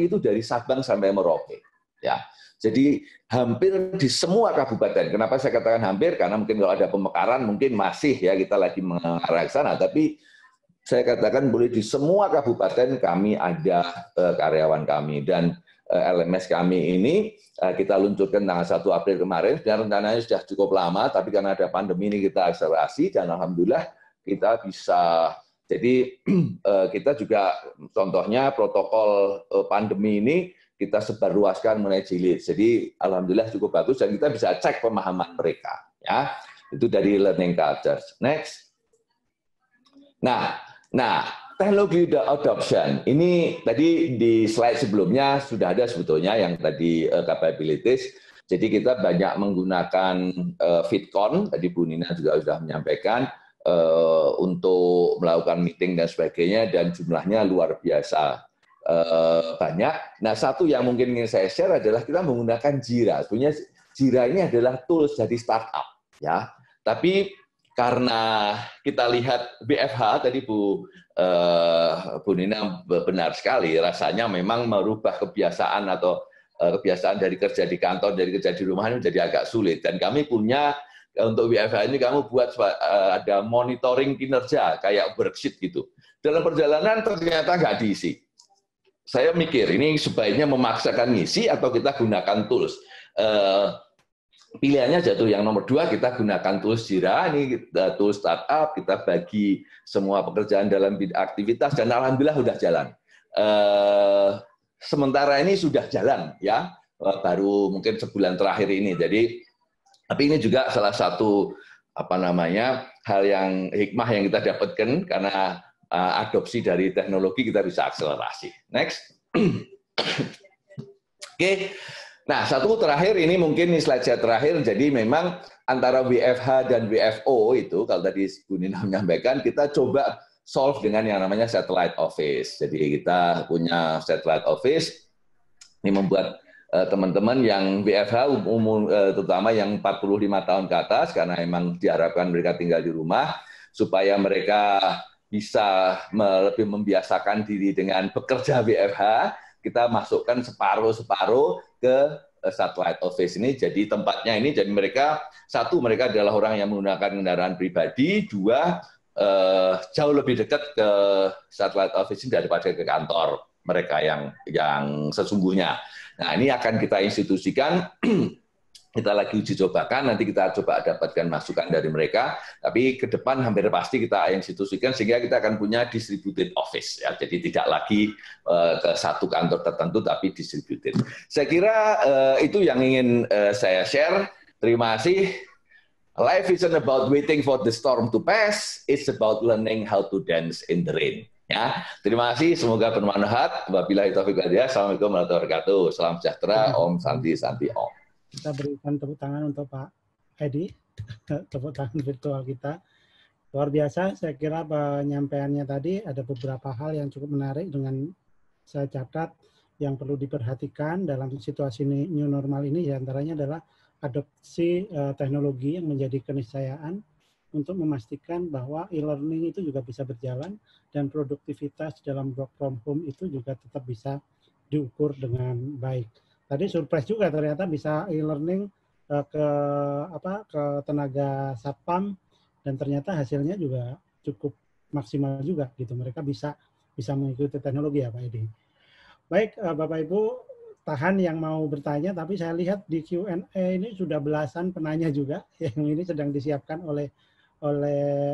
itu dari Sabang sampai Merauke. Ya, jadi hampir di semua kabupaten. Kenapa saya katakan hampir? Karena mungkin kalau ada pemekaran mungkin masih ya kita lagi mengarah ke sana. Tapi saya katakan boleh di semua kabupaten kami ada karyawan kami, dan LMS kami ini kita luncurkan tanggal 1 April kemarin. Dan rencananya sudah cukup lama, tapi karena ada pandemi ini kita akselerasi, dan alhamdulillah kita bisa. Jadi kita juga contohnya protokol pandemi ini kita sebarluaskan mengenai G-Leads. Jadi alhamdulillah cukup bagus, dan kita bisa cek pemahaman mereka. Ya, itu dari learning culture. Next. Nah, teknologi adoption ini tadi di slide sebelumnya sudah ada sebetulnya yang tadi capabilities. Jadi kita banyak menggunakan VidCon, tadi Bu Nina juga sudah menyampaikan untuk melakukan meeting dan sebagainya, dan jumlahnya luar biasa banyak. Nah, satu yang mungkin ingin saya share adalah kita menggunakan Jira. Sebenarnya Jira ini adalah tools dari startup, ya. Tapi karena kita lihat BFH tadi Bu Nina benar sekali, rasanya memang merubah kebiasaan atau kebiasaan dari kerja di kantor, dari kerja di rumah ini menjadi agak sulit. Dan kami punya untuk BFH ini kamu buat ada monitoring kinerja kayak worksheet gitu. Dalam perjalanan ternyata nggak diisi. Saya mikir, ini sebaiknya memaksakan ngisi atau kita gunakan tools. Pilihannya jatuh yang nomor 2, kita gunakan tools Jira, ini tools startup, kita bagi semua pekerjaan dalam aktivitas, dan alhamdulillah sudah jalan. Sementara ini sudah jalan, ya, baru mungkin sebulan terakhir ini. Jadi, tapi ini juga salah satu hal yang hikmah yang kita dapatkan karena adopsi dari teknologi kita bisa akselerasi. Next. Oke. Nah, satu terakhir ini mungkin slide saya terakhir. Jadi memang antara WFH dan WFO itu, kalau tadi Bu Nina menyampaikan, kita coba solve dengan yang namanya satellite office. Jadi kita punya satellite office. Ini membuat teman-teman yang WFH terutama yang 45 tahun ke atas, karena memang diharapkan mereka tinggal di rumah, supaya mereka bisa lebih membiasakan diri dengan bekerja WFH, kita masukkan separuh-separuh ke satellite office ini. Jadi tempatnya ini, jadi mereka, satu, mereka adalah orang yang menggunakan kendaraan pribadi, dua, jauh lebih dekat ke satellite office ini daripada ke kantor mereka yang sesungguhnya. Nah, ini akan kita institusikan. Kita lagi uji cobakan, nanti kita coba dapatkan masukan dari mereka, tapi ke depan hampir pasti kita institusikan sehingga kita akan punya distributed office, ya. Jadi tidak lagi ke satu kantor tertentu, tapi distributed. Saya kira itu yang ingin saya share. Terima kasih. Life isn't about waiting for the storm to pass, it's about learning how to dance in the rain. Ya, terima kasih. Semoga bermanfaat. Wabillahi taufiq wal hidayah. Assalamualaikum warahmatullahi wabarakatuh. Salam sejahtera. Om Santi Santi Om. Kita berikan tepuk tangan untuk Pak Edi, tepuk tangan virtual kita. Luar biasa, saya kira penyampaiannya tadi ada beberapa hal yang cukup menarik dengan saya catat yang perlu diperhatikan dalam situasi new normal ini, diantaranya adalah adopsi teknologi yang menjadi keniscayaan untuk memastikan bahwa e-learning itu juga bisa berjalan dan produktivitas dalam work from home itu juga tetap bisa diukur dengan baik. Tadi surprise juga ternyata bisa e-learning ke tenaga satpam dan ternyata hasilnya juga cukup maksimal juga gitu. Mereka bisa mengikuti teknologi ya Pak Edi. Baik Bapak Ibu, tahan yang mau bertanya, tapi saya lihat di Q&A ini sudah belasan penanya juga yang ini sedang disiapkan oleh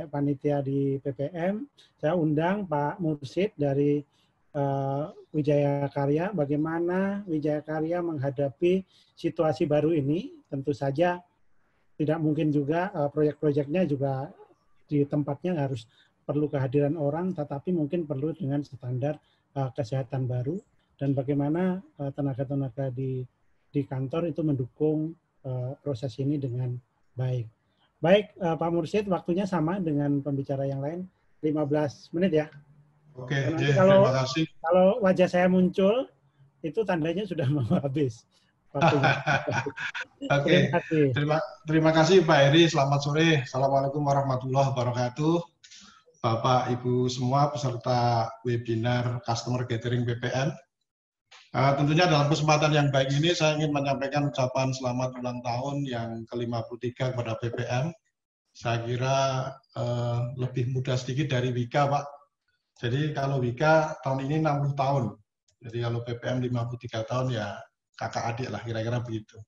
panitia di PPM. Saya undang Pak Mursid dari Wijaya Karya, bagaimana Wijaya Karya menghadapi situasi baru ini. Tentu saja tidak mungkin juga proyek-proyeknya juga di tempatnya harus perlu kehadiran orang, tetapi mungkin perlu dengan standar kesehatan baru, dan bagaimana tenaga-tenaga di kantor itu mendukung proses ini dengan baik. Baik, Pak Mursid, waktunya sama dengan pembicara yang lain, 15 menit ya. Oke, terima kasih. Kalau wajah saya muncul, itu tandanya sudah mau habis. Oke, terima kasih Pak Heri. Selamat sore. Assalamualaikum warahmatullahi wabarakatuh. Bapak, Ibu semua peserta webinar Customer Gathering PPM. Tentunya dalam kesempatan yang baik ini saya ingin menyampaikan ucapan selamat ulang tahun yang ke-53 kepada PPM. Saya kira lebih muda sedikit dari Wika, Pak. Jadi kalau Wika tahun ini 60 tahun. Jadi kalau PPM 53 tahun ya kakak adik lah, kira-kira begitu.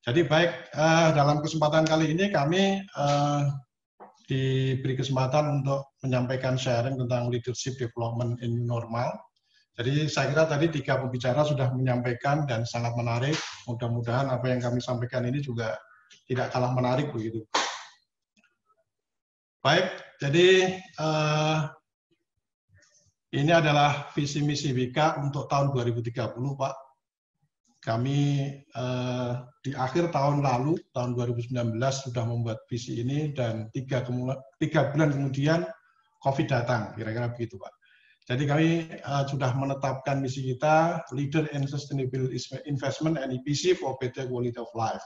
Jadi baik, dalam kesempatan kali ini kami diberi kesempatan untuk menyampaikan sharing tentang leadership development in new normal. Jadi saya kira tadi 3 pembicara sudah menyampaikan dan sangat menarik. Mudah-mudahan apa yang kami sampaikan ini juga tidak kalah menarik begitu. Baik, jadi ini adalah visi misi Wika untuk tahun 2030, Pak. Kami di akhir tahun lalu, tahun 2019 sudah membuat visi ini dan 3 bulan kemudian COVID datang, kira-kira begitu, Pak. Jadi kami sudah menetapkan misi kita, Leader in Sustainable Investment and EPC for Better Quality of Life.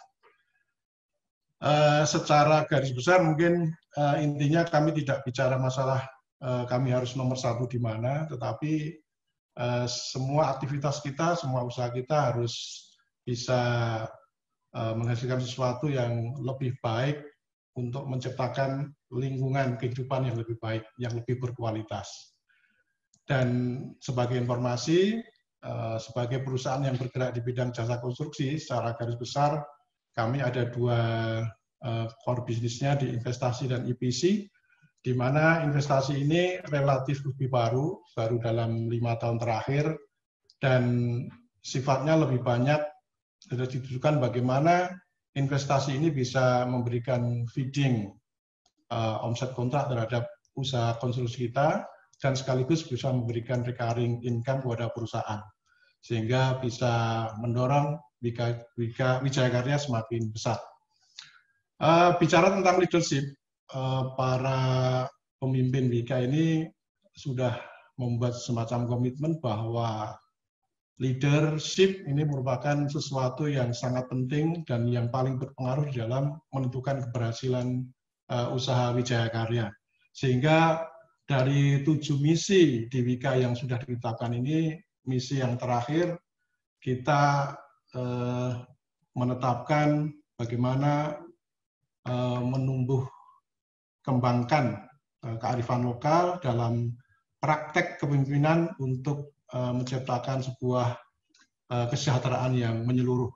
Secara garis besar mungkin intinya kami tidak bicara masalah kami harus nomor 1 di mana, tetapi semua aktivitas kita, semua usaha kita harus bisa menghasilkan sesuatu yang lebih baik untuk menciptakan lingkungan kehidupan yang lebih baik, yang lebih berkualitas. Dan sebagai informasi, sebagai perusahaan yang bergerak di bidang jasa konstruksi, secara garis besar kami ada 2 core bisnisnya di investasi dan EPC, di mana investasi ini relatif lebih baru dalam 5 tahun terakhir, dan sifatnya lebih banyak ditujukan bagaimana investasi ini bisa memberikan feeding omset kontrak terhadap usaha konstruksi kita, dan sekaligus bisa memberikan recurring income kepada perusahaan, sehingga bisa mendorong Wijaya Karya semakin besar. Bicara tentang leadership, para pemimpin Wika ini sudah membuat semacam komitmen bahwa leadership ini merupakan sesuatu yang sangat penting dan yang paling berpengaruh dalam menentukan keberhasilan usaha Wijaya Karya. Sehingga dari 7 misi di Wika yang sudah ditetapkan ini, misi yang terakhir kita menetapkan bagaimana menumbuh kembangkan kearifan lokal dalam praktek kepemimpinan untuk menciptakan sebuah kesejahteraan yang menyeluruh.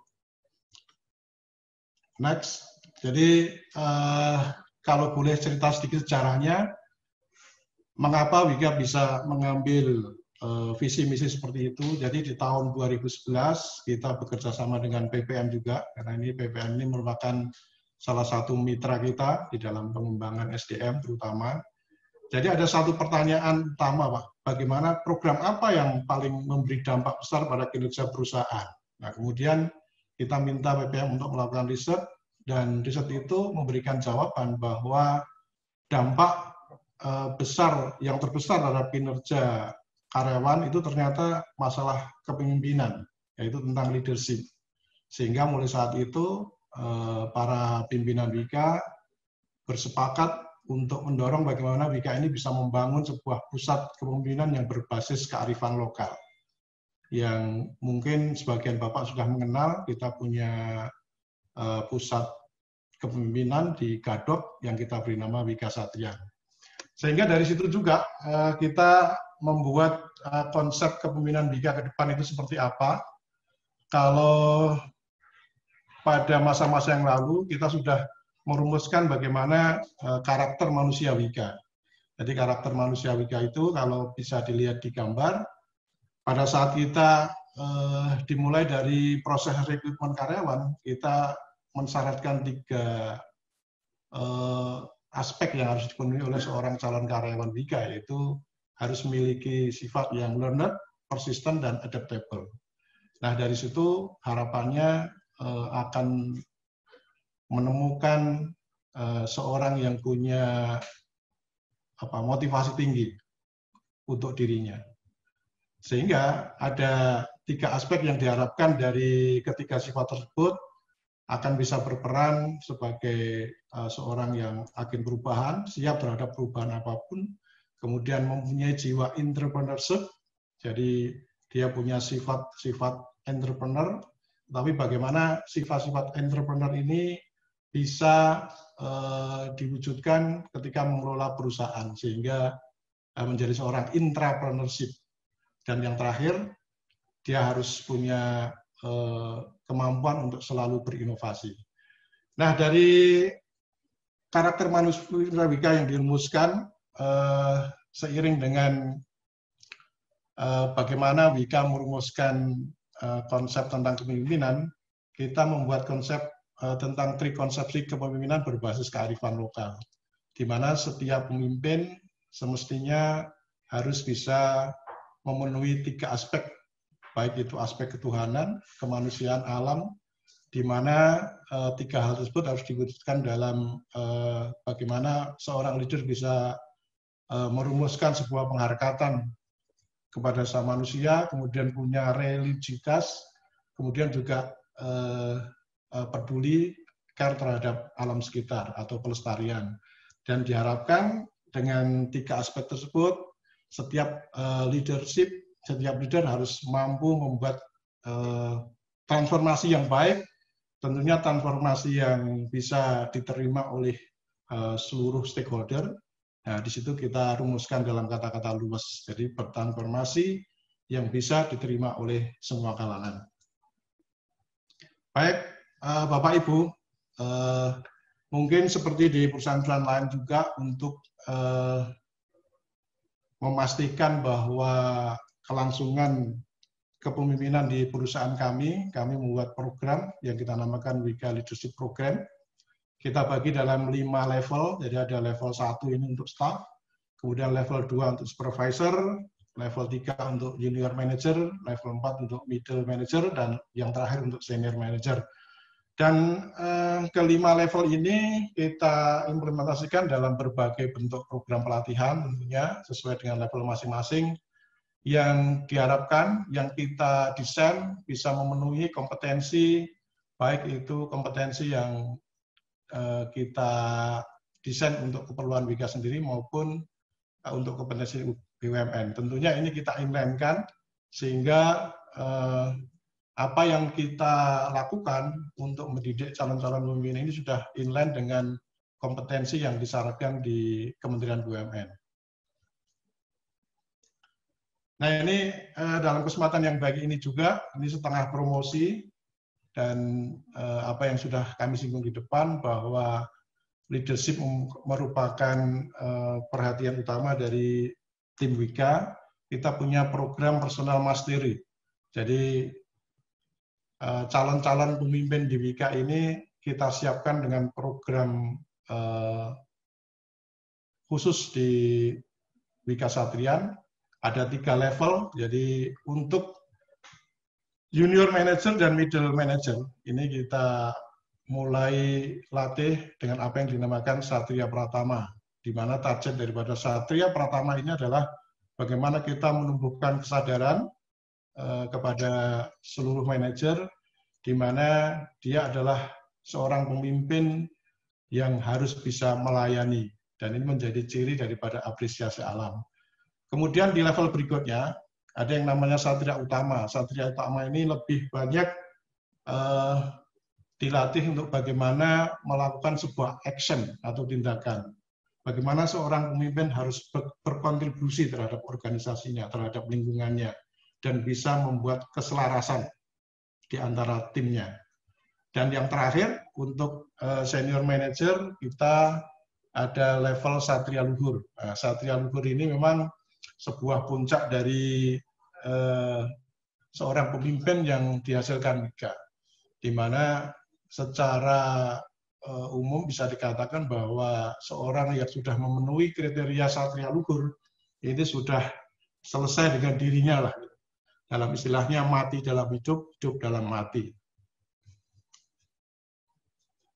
Next, jadi kalau boleh cerita sedikit sejarahnya, mengapa Wika bisa mengambil visi misi seperti itu. Jadi di tahun 2011 kita bekerja sama dengan PPM juga, karena ini PPM ini merupakan salah satu mitra kita di dalam pengembangan SDM terutama. Jadi ada satu pertanyaan utama, Pak, bagaimana program apa yang paling memberi dampak besar pada kinerja perusahaan. Nah, kemudian kita minta PPM untuk melakukan riset, dan riset itu memberikan jawaban bahwa dampak besar, yang terbesar terhadap kinerja karyawan itu ternyata masalah kepemimpinan, yaitu tentang leadership. Sehingga mulai saat itu para pimpinan Wika bersepakat untuk mendorong bagaimana Wika ini bisa membangun sebuah pusat kepemimpinan yang berbasis kearifan lokal. Yang mungkin sebagian Bapak sudah mengenal, kita punya pusat kepemimpinan di Gadok yang kita beri nama Wika Satria. Sehingga dari situ juga kita membuat konsep kepemimpinan Wika ke depan itu seperti apa. Kalau pada masa-masa yang lalu kita sudah merumuskan bagaimana karakter manusia Wika. Jadi karakter manusia Wika itu kalau bisa dilihat di gambar, pada saat kita dimulai dari proses rekrutmen karyawan, kita mensyaratkan 3 aspek yang harus dipenuhi oleh seorang calon karyawan Wika, yaitu harus memiliki sifat yang learner, persistent, dan adaptable. Nah, dari situ harapannya akan menemukan seorang yang punya motivasi tinggi untuk dirinya. Sehingga ada 3 aspek yang diharapkan dari ketiga sifat tersebut akan bisa berperan sebagai seorang yang agen perubahan, siap terhadap perubahan apapun, kemudian mempunyai jiwa entrepreneurship, jadi dia punya sifat-sifat entrepreneur, tapi bagaimana sifat-sifat entrepreneur ini bisa diwujudkan ketika mengelola perusahaan, sehingga menjadi seorang intrapreneurship. Dan yang terakhir, dia harus punya kemampuan untuk selalu berinovasi. Nah, dari karakter manusia Wika yang dirumuskan seiring dengan bagaimana Wika merumuskan konsep tentang kepemimpinan, kita membuat konsep tentang trikonsepsi kepemimpinan berbasis kearifan lokal, di mana setiap pemimpin semestinya harus bisa memenuhi 3 aspek, baik itu aspek ketuhanan, kemanusiaan, alam, di mana 3 hal tersebut harus diwujudkan dalam bagaimana seorang leader bisa merumuskan sebuah penghargaan kepada sama manusia, kemudian punya religiusitas, kemudian juga peduli care terhadap alam sekitar atau pelestarian. Dan diharapkan dengan 3 aspek tersebut, setiap setiap leader harus mampu membuat transformasi yang baik, tentunya transformasi yang bisa diterima oleh seluruh stakeholder, Nah, di situ kita rumuskan dalam kata-kata luwes. Jadi bertransformasi yang bisa diterima oleh semua kalangan. Baik, Bapak Ibu, mungkin seperti di perusahaan-perusahaan lain juga untuk memastikan bahwa kelangsungan kepemimpinan di perusahaan kami membuat program yang kita namakan Wika Leadership Program. Kita bagi dalam 5 level, jadi ada level 1 ini untuk staff, kemudian level 2 untuk supervisor, level 3 untuk junior manager, level 4 untuk middle manager, dan yang terakhir untuk senior manager. Dan kelima level ini kita implementasikan dalam berbagai bentuk program pelatihan tentunya sesuai dengan level masing-masing yang diharapkan, yang kita desain bisa memenuhi kompetensi, baik itu kompetensi yang kita desain untuk keperluan Wika sendiri maupun untuk kompetensi BUMN. Tentunya ini kita inline-kan sehingga apa yang kita lakukan untuk mendidik calon-calon pemimpin ini sudah inline dengan kompetensi yang disyaratkan di Kementerian BUMN. Nah ini dalam kesempatan yang baik ini juga, ini setengah promosi, dan apa yang sudah kami singgung di depan bahwa leadership merupakan perhatian utama dari tim Wika. Kita punya program personal mastery. Jadi calon-calon pemimpin di Wika ini kita siapkan dengan program khusus di Wika Satrian. Ada 3 level, jadi untuk junior manager dan middle manager, ini kita mulai latih dengan apa yang dinamakan Satria Pratama, di mana target daripada Satria Pratama ini adalah bagaimana kita menumbuhkan kesadaran kepada seluruh manajer, di mana dia adalah seorang pemimpin yang harus bisa melayani, dan ini menjadi ciri daripada apresiasi alam. Kemudian di level berikutnya, ada yang namanya Satria Utama. Satria Utama ini lebih banyak dilatih untuk bagaimana melakukan sebuah action atau tindakan. Bagaimana seorang pemimpin harus berkontribusi terhadap organisasinya, terhadap lingkungannya, dan bisa membuat keselarasan di antara timnya. Dan yang terakhir, untuk senior manager, kita ada level Satria Luhur. Nah, Satria Luhur ini memang sebuah puncak dari seorang pemimpin yang dihasilkan Wika, di mana secara umum bisa dikatakan bahwa seorang yang sudah memenuhi kriteria Satria Luhur ini sudah selesai dengan dirinya lah. Dalam istilahnya mati dalam hidup, hidup dalam mati.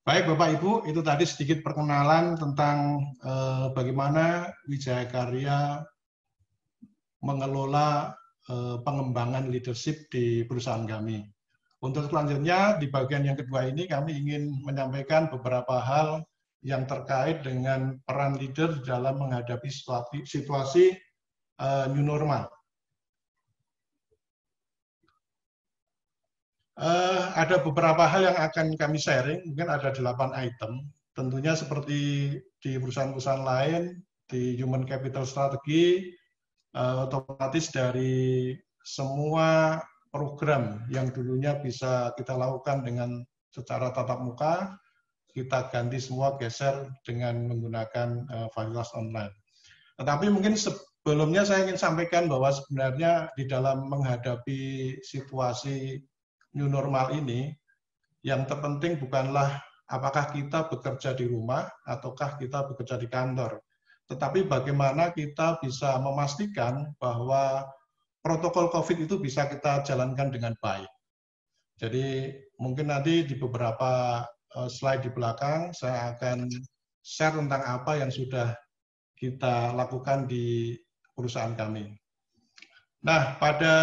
Baik Bapak Ibu, itu tadi sedikit perkenalan tentang bagaimana Wijaya Karya mengelola pengembangan leadership di perusahaan kami. Untuk selanjutnya, di bagian yang kedua ini kami ingin menyampaikan beberapa hal yang terkait dengan peran leader dalam menghadapi situasi new normal. Ada beberapa hal yang akan kami sharing, mungkin ada 8 item. Tentunya seperti di perusahaan-perusahaan lain, di Human Capital Strategy, otomatis dari semua program yang dulunya bisa kita lakukan dengan secara tatap muka, kita ganti semua, geser dengan menggunakan fasilitas online. Tetapi mungkin sebelumnya saya ingin sampaikan bahwa sebenarnya di dalam menghadapi situasi new normal ini, yang terpenting bukanlah apakah kita bekerja di rumah ataukah kita bekerja di kantor, tetapi bagaimana kita bisa memastikan bahwa protokol COVID itu bisa kita jalankan dengan baik. Jadi mungkin nanti di beberapa slide di belakang saya akan share tentang apa yang sudah kita lakukan di perusahaan kami. Nah, pada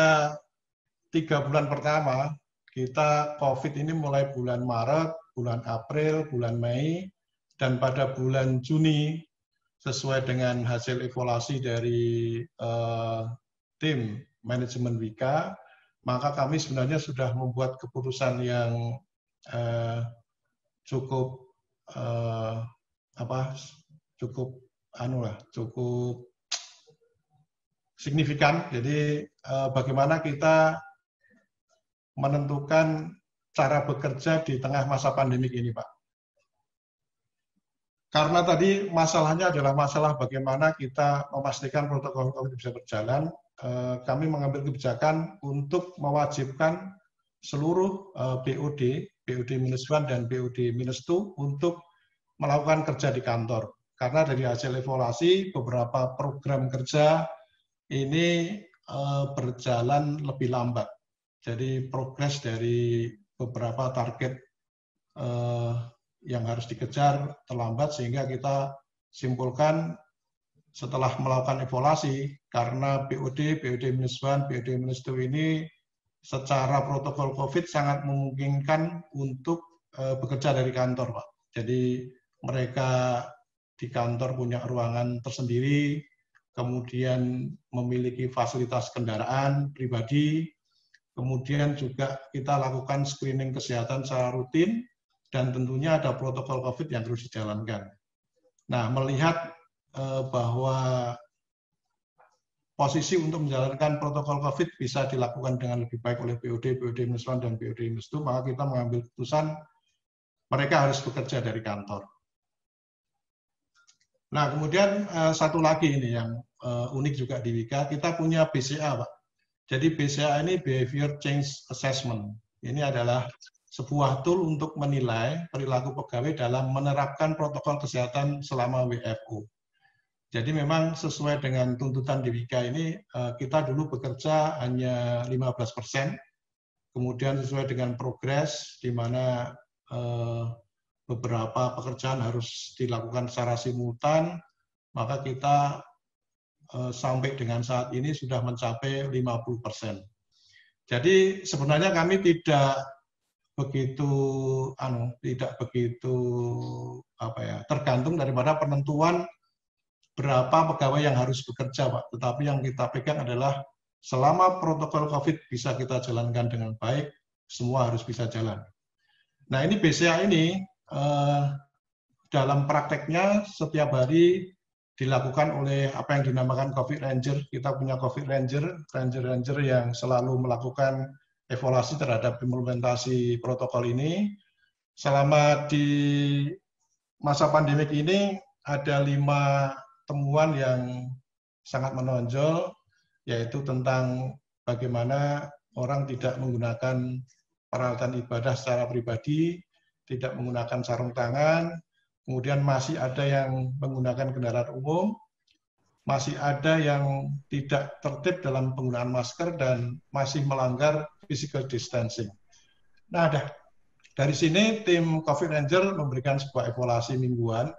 3 bulan pertama, kita COVID ini mulai bulan Maret, bulan April, bulan Mei, dan pada bulan Juni, sesuai dengan hasil evaluasi dari tim manajemen Wika, maka kami sebenarnya sudah membuat keputusan yang cukup cukup signifikan. Jadi bagaimana kita menentukan cara bekerja di tengah masa pandemik ini, Pak. Karena tadi masalahnya adalah masalah bagaimana kita memastikan protokol COVID bisa berjalan, kami mengambil kebijakan untuk mewajibkan seluruh BOD, BOD-1 dan BOD-2 untuk melakukan kerja di kantor. Karena dari hasil evaluasi, beberapa program kerja ini berjalan lebih lambat. Jadi progres dari beberapa target yang harus dikejar terlambat, sehingga kita simpulkan setelah melakukan evaluasi, karena BOD, BOD-1, BOD-2 ini secara protokol COVID sangat memungkinkan untuk bekerja dari kantor, Pak. Jadi mereka di kantor punya ruangan tersendiri, kemudian memiliki fasilitas kendaraan pribadi, kemudian juga kita lakukan screening kesehatan secara rutin, dan tentunya ada protokol COVID yang terus dijalankan. Nah, melihat bahwa posisi untuk menjalankan protokol COVID bisa dilakukan dengan lebih baik oleh BOD, BOD-1 dan BOD-2, maka kita mengambil keputusan mereka harus bekerja dari kantor. Nah, kemudian satu lagi ini yang unik juga di Wika, kita punya BCA, Pak. Jadi BCA ini Behavior Change Assessment. Ini adalah sebuah tool untuk menilai perilaku pegawai dalam menerapkan protokol kesehatan selama WFO. Jadi memang sesuai dengan tuntutan di Wika ini, kita dulu bekerja hanya 15%, kemudian sesuai dengan progres, di mana beberapa pekerjaan harus dilakukan secara simultan, maka kita sampai dengan saat ini sudah mencapai 50%. Jadi sebenarnya kami tidak begitu tergantung daripada penentuan berapa pegawai yang harus bekerja, Pak. Tetapi yang kita pegang adalah selama protokol COVID bisa kita jalankan dengan baik, semua harus bisa jalan. Nah, ini BCA ini dalam prakteknya setiap hari dilakukan oleh apa yang dinamakan COVID Ranger. Kita punya COVID Ranger yang selalu melakukan evaluasi terhadap implementasi protokol ini. Selama di masa pandemik ini ada 5 temuan yang sangat menonjol, yaitu tentang bagaimana orang tidak menggunakan peralatan ibadah secara pribadi, tidak menggunakan sarung tangan, kemudian masih ada yang menggunakan kendaraan umum, masih ada yang tidak tertib dalam penggunaan masker, dan masih melanggar physical distancing. Nah, dari sini tim COVID Ranger memberikan sebuah evaluasi mingguan,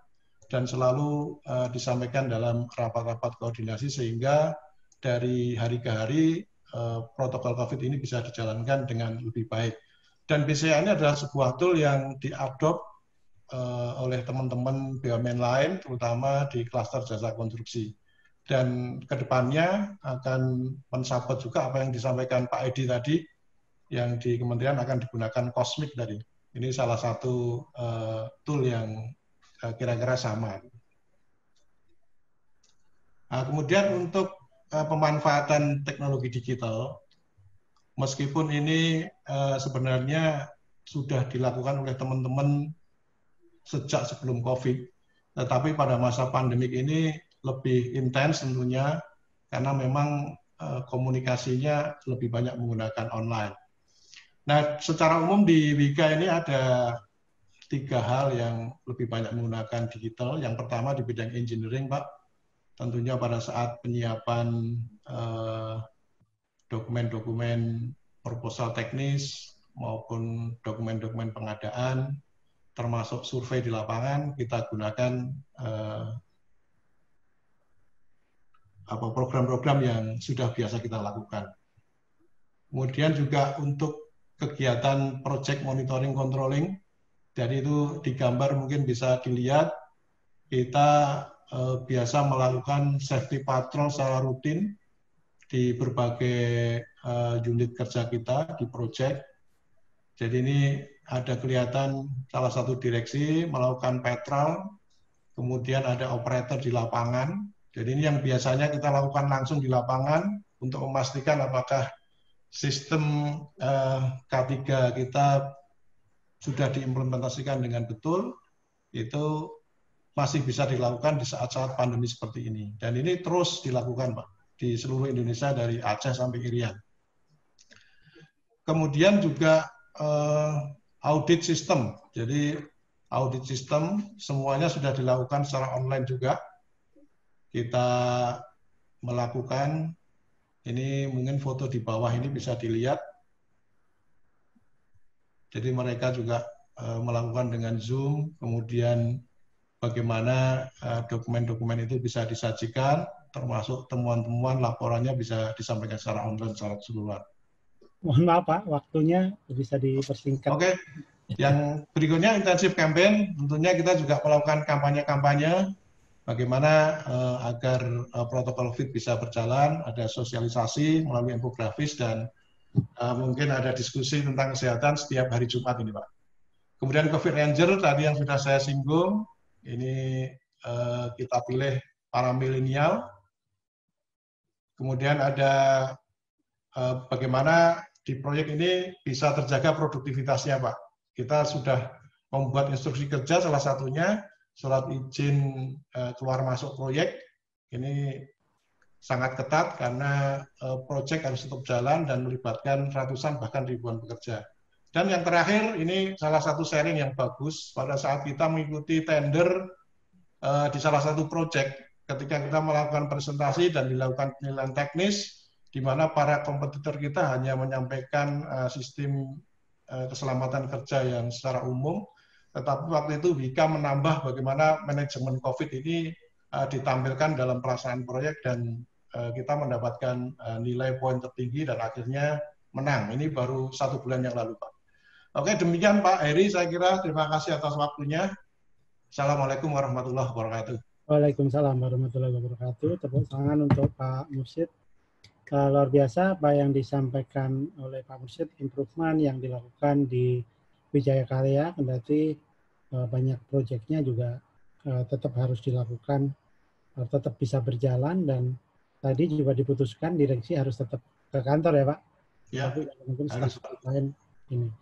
dan selalu disampaikan dalam rapat-rapat koordinasi, sehingga dari hari ke hari protokol COVID ini bisa dijalankan dengan lebih baik. Dan BCA ini adalah sebuah tool yang diadopt oleh teman-teman BUMN lain, terutama di klaster jasa konstruksi. Dan kedepannya akan mensupport juga apa yang disampaikan Pak Edi tadi, yang di kementerian akan digunakan Cosmic tadi. Ini salah satu tool yang kira-kira sama. Nah, kemudian untuk pemanfaatan teknologi digital, meskipun ini sebenarnya sudah dilakukan oleh teman-teman sejak sebelum COVID, tetapi pada masa pandemik ini lebih intens tentunya, karena memang komunikasinya lebih banyak menggunakan online. Nah, secara umum di Wika ini ada 3 hal yang lebih banyak menggunakan digital. Yang pertama di bidang engineering, Pak. Tentunya pada saat penyiapan dokumen-dokumen proposal teknis maupun dokumen-dokumen pengadaan, termasuk survei di lapangan, kita gunakan program-program yang sudah biasa kita lakukan. Kemudian juga untuk kegiatan project monitoring controlling, jadi itu di gambar mungkin bisa dilihat, kita biasa melakukan safety patrol secara rutin di berbagai unit kerja kita di project. Jadi ini ada kelihatan salah satu direksi melakukan patrol kemudian ada operator di lapangan. Jadi ini yang biasanya kita lakukan langsung di lapangan untuk memastikan apakah sistem K3 kita sudah diimplementasikan dengan betul, itu masih bisa dilakukan di saat-saat pandemi seperti ini. Dan ini terus dilakukan, Pak, di seluruh Indonesia dari Aceh sampai Irian. Kemudian juga audit sistem. Jadi audit sistem semuanya sudah dilakukan secara online juga. Kita melakukan, ini mungkin foto di bawah ini bisa dilihat. Jadi mereka juga melakukan dengan Zoom, kemudian bagaimana dokumen-dokumen itu bisa disajikan, termasuk temuan-temuan laporannya bisa disampaikan secara online, secara keseluruhan. Mohon maaf Pak, waktunya bisa dipersingkat. Oke, yang berikutnya intensif campaign, tentunya kita juga melakukan kampanye-kampanye, bagaimana agar protokol FIT bisa berjalan, ada sosialisasi melalui infografis, dan mungkin ada diskusi tentang kesehatan setiap hari Jumat ini, Pak. Kemudian COVID Ranger, tadi yang sudah saya singgung, ini kita pilih para milenial. Kemudian ada bagaimana di proyek ini bisa terjaga produktivitasnya, Pak. Kita sudah membuat instruksi kerja, salah satunya surat izin keluar masuk proyek. Ini sangat ketat karena proyek harus tetap jalan dan melibatkan ratusan bahkan ribuan pekerja. Dan yang terakhir, ini salah satu sharing yang bagus pada saat kita mengikuti tender di salah satu proyek, ketika kita melakukan presentasi dan dilakukan penilaian teknis, di mana para kompetitor kita hanya menyampaikan sistem keselamatan kerja yang secara umum, tetapi waktu itu Wika menambah bagaimana manajemen COVID ini ditampilkan dalam pelaksanaan proyek, dan kita mendapatkan nilai poin tertinggi dan akhirnya menang. Ini baru 1 bulan yang lalu, Pak. Oke, demikian Pak Heri, saya kira terima kasih atas waktunya. Assalamualaikum warahmatullahi wabarakatuh. Waalaikumsalam warahmatullahi wabarakatuh. Tepuk tangan untuk Pak Mursyid. Luar biasa apa yang disampaikan oleh Pak Mursyid, improvement yang dilakukan di Wijaya Karya, kendati banyak proyeknya juga tetap harus dilakukan, tetap bisa berjalan, dan tadi juga diputuskan direksi harus tetap ke kantor ya Pak. Ya, tapi mungkin staff lain ini.